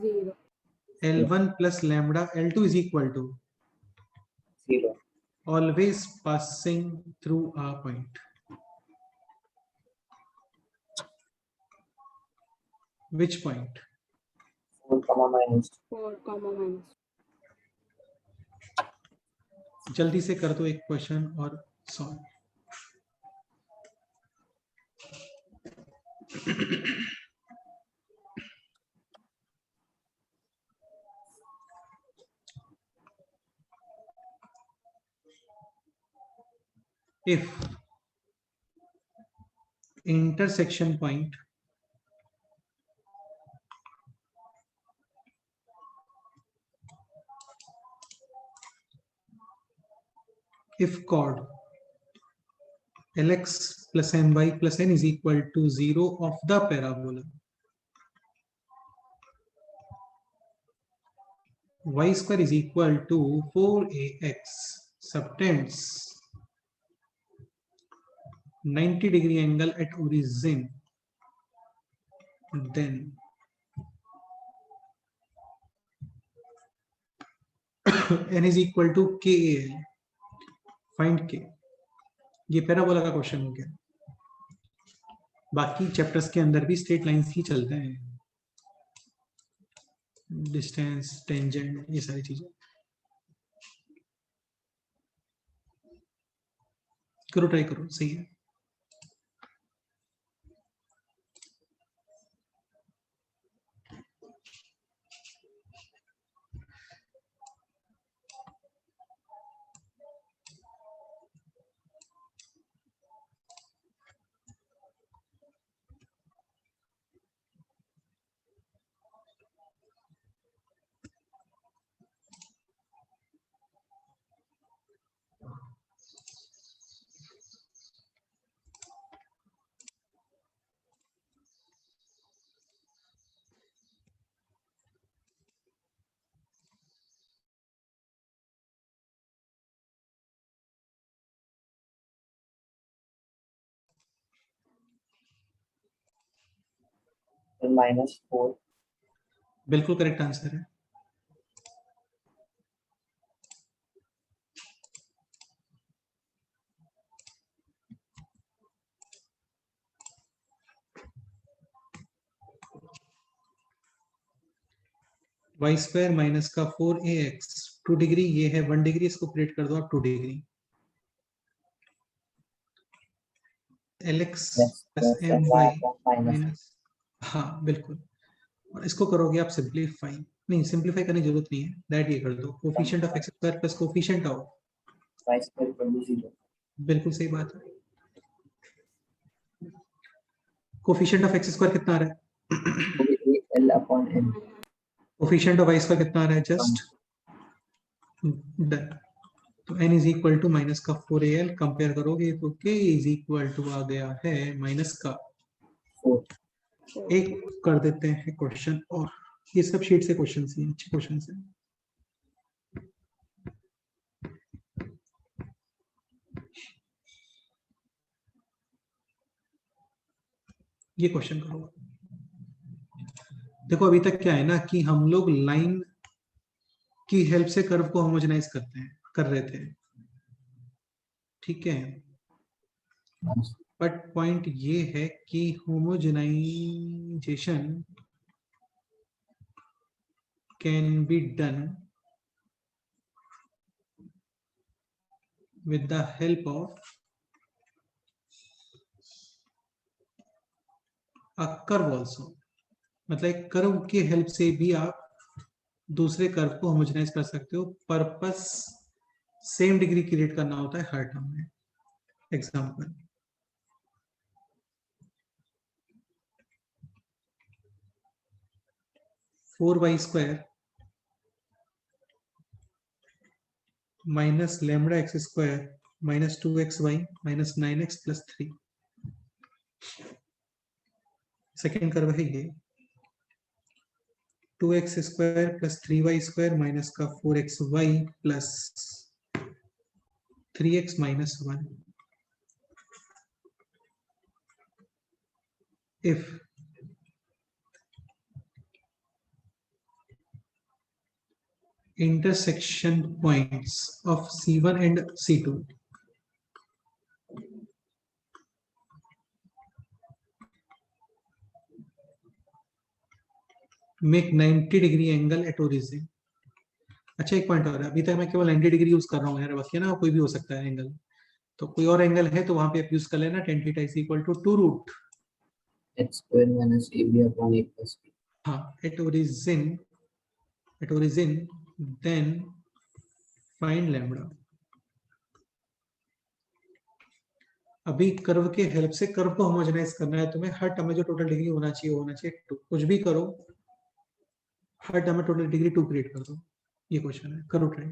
0 L1 plus lambda L2 is equal to 0 always passing through a point. Which point? 4 comma minus 4 comma minus जल्दी से कर दो एक क्वेश्चन और solve. If intersection point if chord lx plus my plus n is equal to 0 of the parabola y square is equal to 4ax subtends 90-degree angle at origin, then n is equal to KAL. Find K. ये parabola का question हो गया। बाकी chapters के अंदर भी straight lines ही चलते हैं, डिस्टेंस, टेंजेंट, ये सारी चीजें। करो, ट्राई करो, सही है। तो -4 बिल्कुल करेक्ट आंसर है। वाई स्क्वायर माइनस का 4ax 2 डिग्री, ये है 1 डिग्री, इसको क्रिएट कर दो आप 2 degree. lx plus my minus, हाँ बिल्कुल, और इसको करोगे आप सिंप्लीफाई, नहीं सिंप्लीफाई करने की जरूरत नहीं है, डायरेक्ट ये कर दो, coefficient of x square plus coefficient of y square equal to 0 बिल्कुल सही बात है। कोफिशिएंट ऑफ एक्स स्क्वायर कितना आ रहा है? L upon n coefficient of y square कितना आ रहा है? Just done. तो n is equal to minus का 4al, कंपेयर करोगे तो k इज इक्वल टू आ गया है माइनस का 4। एक कर देते हैं क्वेश्चन, और ये सब शीट से क्वेश्चन ही अच्छे क्वेश्चन है। ये क्वेश्चन करो। देखो अभी तक क्या है ना कि हम लोग लाइन की हेल्प से कर्व को होमोजेनाइज कर रहे थे, ठीक है, बट पॉइंट ये है कि homogenisation can be done with the help of a curve also, मतलब एक कर्व की हेल्प से भी आप दूसरे कर्व को होमोजेनाइज कर सकते हो। पर्पस सेम डिग्री क्रिएट करना होता है हर टर्म में। Example, four y square minus lambda x square minus 2xy minus 9x plus 3, second curve है ये। 2x square plus 3y square minus का 4xy plus 3x minus 1। if intersection points of C1 and C2 make 90 degree angle at origin। अच्छा एक point और है, अभी तक मैं केवल 90 डिग्री यूज कर रहा हूँ यार, बाकी ना कोई भी हो सकता है एंगल, तो कोई और एंगल है तो वहां पे आप यूज कर लेना tan theta is equal to 2 root x square minus ab upon a plus b। हाँ at origin then find lambda। अभी कर्व के हेल्प से कर्व को होमोजेनाइज करना है तुम्हें, हर टर्म में जो टोटल डिग्री होना चाहिए 2, कुछ भी करो, हर टर्म में टोटल डिग्री 2 क्रिएट कर दो। ये क्वेश्चन है, करो try.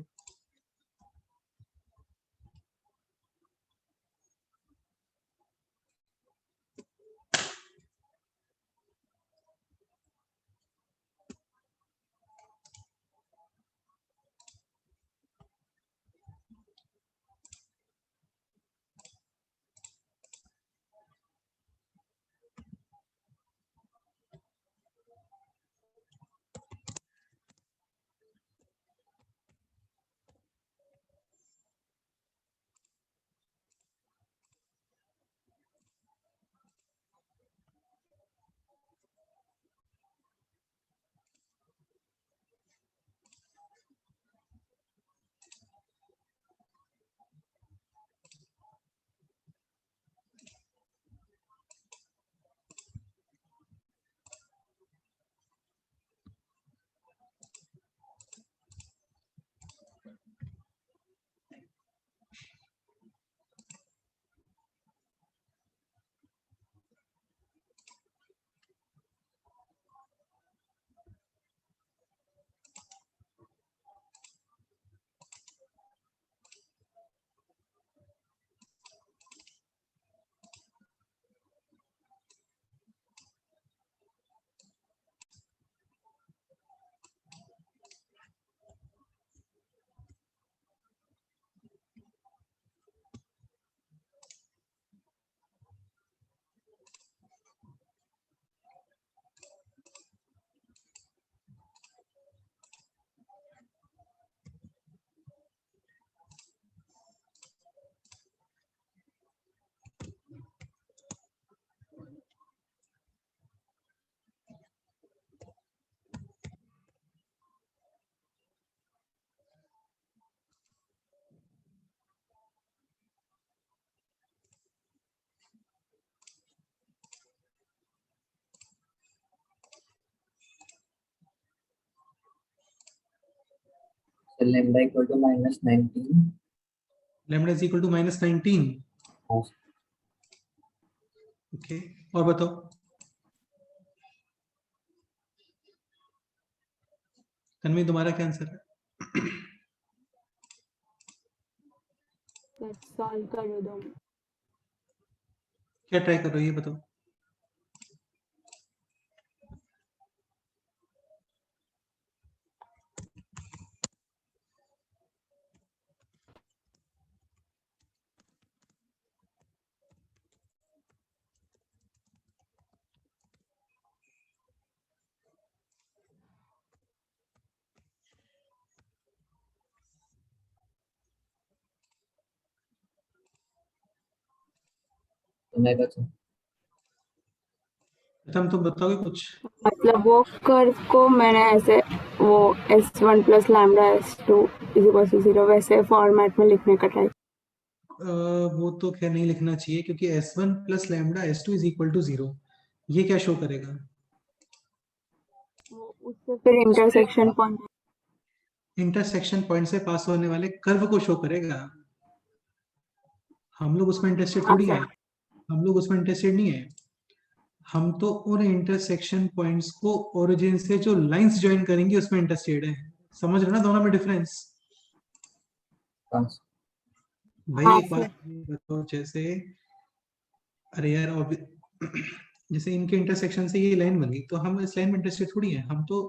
So lambda equal to -19. Lambda is equal to -19। हाँ, ओके, और बताओ। तन्वी, तुम्हारा क्या आंसर है? सॉल्व करो दो। क्या ट्राई कर रहे हो ये बताओ। तो मैं बता प्रथम तुम बताओगे कुछ? मतलब वो कर्व को मैंने ऐसे वो s1 प्लस lambda s2 is equal to 0 वैसे फॉर्मेट में लिखने का ट्राई। वो तो खैर नहीं लिखना चाहिए, क्योंकि s1 प्लस lambda s2 is equal to 0 ये क्या शो करेगा? वो उससे फिर इंटरसेक्शन पॉइंट। इंटरसेक्शन पॉइंट से पास होने वाले कर्व को शो करेगा। हम लोग उसमें इंटरेस्टेड थोड़ी है, हम लोग उसमें इंटरेस्टेड नहीं है। हम तो उन इंटरसेक्शन पॉइंट्स को ओरिजिन से जो लाइंस ज्वाइन करेंगी उसमें इंटरेस्टेड है। समझ रहे हो ना दोनों में डिफरेंस? पास भाई हाँ एक बात बताओ, जैसे अरे यार जैसे इनके इंटरसेक्शन से ये लाइन बन गई, तो हम इस लाइन में इंटरेस्टेड थोड़ी है। हम तो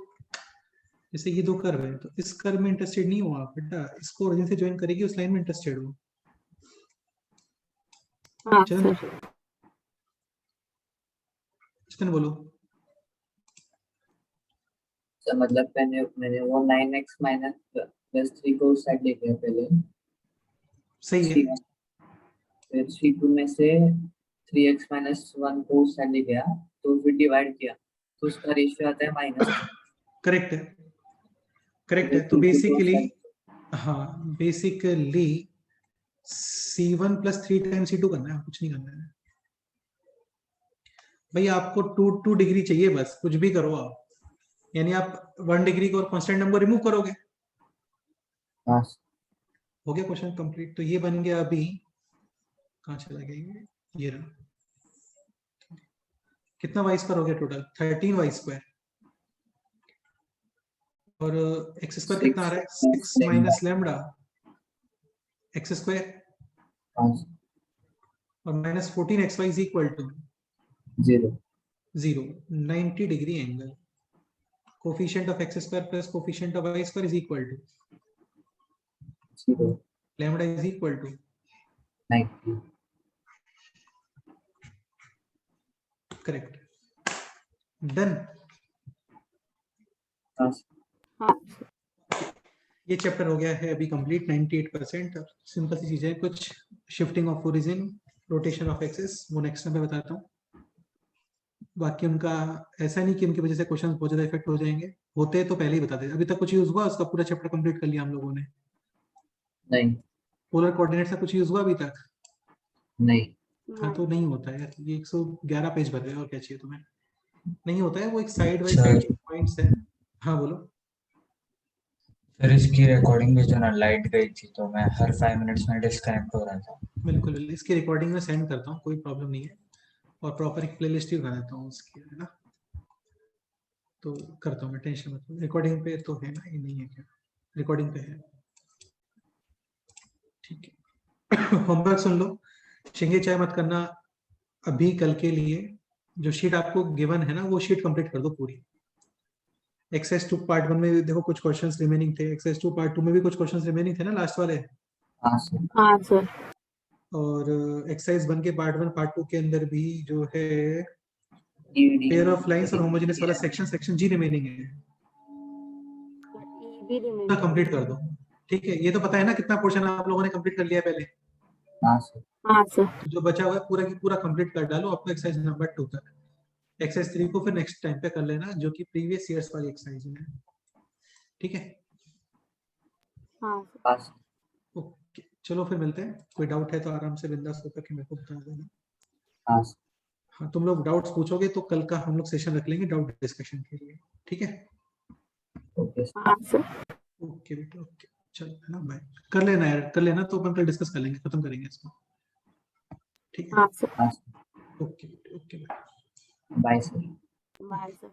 जैसे ये दो कर्व है, तो इस कर्व में इंटरेस्टेड नहीं हो आप बेटा, इसको ओरिजिन से ज्वाइन करेगी उस लाइन में इंटरेस्टेड हो। हाँ चलन सर। चलन बोलो। तो मतलब मैंने वो 9x माइनस प्लस 3 को उस साइड ले लिया पहले। सही है। फिर C2 में से 3x माइनस 1 को उस साइड ले गया, तो फिर डिवाइड किया तो उसका रेशियो आता है -3। करेक्ट है, करेक्ट है। फिर तो 2 को बेसिकली, उस side- हाँ basically C1 plus 3 times C2 करना है, कुछ नहीं करना है भाई। आपको 2 डिग्री चाहिए बस, कुछ भी करो आप। यानी आप 1 डिग्री को और कांस्टेंट नंबर रिमूव करोगे, हाँ हो गया क्वेश्चन कंप्लीट। तो ये बन गया अभी, कहाँ चला गया ये रहा। कितना वाई स्क्वायर हो गया टोटल? 13 y square. और एक्स स्क्वायर कितना आ रहा है? 6 माइनस लैम्डा एक्स स्क्वायर हाँ और minus 14 x y is equal to 0 0, 90 degree angle. Coefficient of x square plus coefficient of y square is equal to 0 lambda is equal to 90। Correct, done. हाँ हाँ ये chapter हो गया है अभी complete 98%। Simple सी चीजें, कुछ shifting of origin, rotation of axis, वो नेक्स्ट टाइम पे बताता हूँ। बाकी उनका ऐसा नहीं कि उनकी वजह से क्वेश्चन बहुत ज्यादा इफेक्ट हो जाएंगे, होते तो पहले ही बता देते। अभी तक कुछ यूज हुआ उसका? पूरा चैप्टर कंप्लीट कर लिया हम लोगों ने। नहीं पोलर कोऑर्डिनेट से कुछ यूज हुआ अभी तक? नहीं हाँ तो नहीं होता है यार, ये 111 पेज भर रहे हो और क्या चाहिए तुम्हें? नहीं होता है, वो एक side by sir side points है। हाँ बोलो। फिर इसकी रिकॉर्डिंग में जो ना लाइट गई थी तो मैं हर 5 मिनट्स में डिस्कनेक्ट हो रहा था। बिल्कुल, इसकी रिकॉर्डिंग में सेंड करता हूँ, कोई प्रॉब्लम नहीं है। और प्रॉपर एक प्लेलिस्ट भी बना देता हूँ उसकी, है ना। तो करता हूँ मैं, टेंशन मत लो। रिकॉर्डिंग पे तो है ना, ये नहीं है क्या? रिकॉर्डिंग पे है, ठीक है। होमवर्क सुन लो, शेंगे चाय मत करना अभी, कल के लिए। जो शीट आपको गिवन है ना, वो शीट कंप्लीट कर दो पूरी। एक्सरसाइज 2 पार्ट 1 में भी देखो कुछ क्वेश्चंस रिमेनिंग थे, एक्सरसाइज 2 पार्ट 2 में भी कुछ क्वेश्चंस रिमेनिंग थे ना, लास्ट वाले। हाँ सर हाँ सर। और एक्सरसाइज 1 के पार्ट 1 पार्ट 2 के अंदर भी जो है EVD पेयर ऑफ लाइंस और होमोजेनियस वाला सेक्शन जी रिमेनिंग है, ई भी पूरा रिमेनिंग। कंप्लीट कर दो। ठीक है, ये तो पता है ना कितना पोर्शन आप लोगों ने कंप्लीट कर लिया पहले। हाँ सर हाँ सर। तो जो बचा हुआ है पूरा की पूरा कंप्लीट कर डालो आपको एक्सरसाइज नंबर 2 तक। एक्सरसाइज 3 को फिर नेक्स्ट टाइम पे कर लेना, जो कि प्रीवियस ईयर्स वाली एक्सरसाइज है। ठीक है, हाँ सर। हाँ सर ओके चलो फिर मिलते हैं। कोई डाउट है तो आराम से बिंदास होकर के मेरे को बता देना। हाँ सर हाँ, तुम लोग डाउट्स पूछोगे तो कल का हम लोग सेशन रख लेंगे डाउट डिस्कशन के लिए। ठीक है, ओके हाँ सर। ओके बेटा, ओके। चल है ना, बाय। कर लेना यार, कर लेना, तो अपन कल डिस्कस कर लेंगे, खत्म करेंगे इसको, ठीक है? हाँ सर, हाँ okay okay, bye. Bye sir. Bye sir.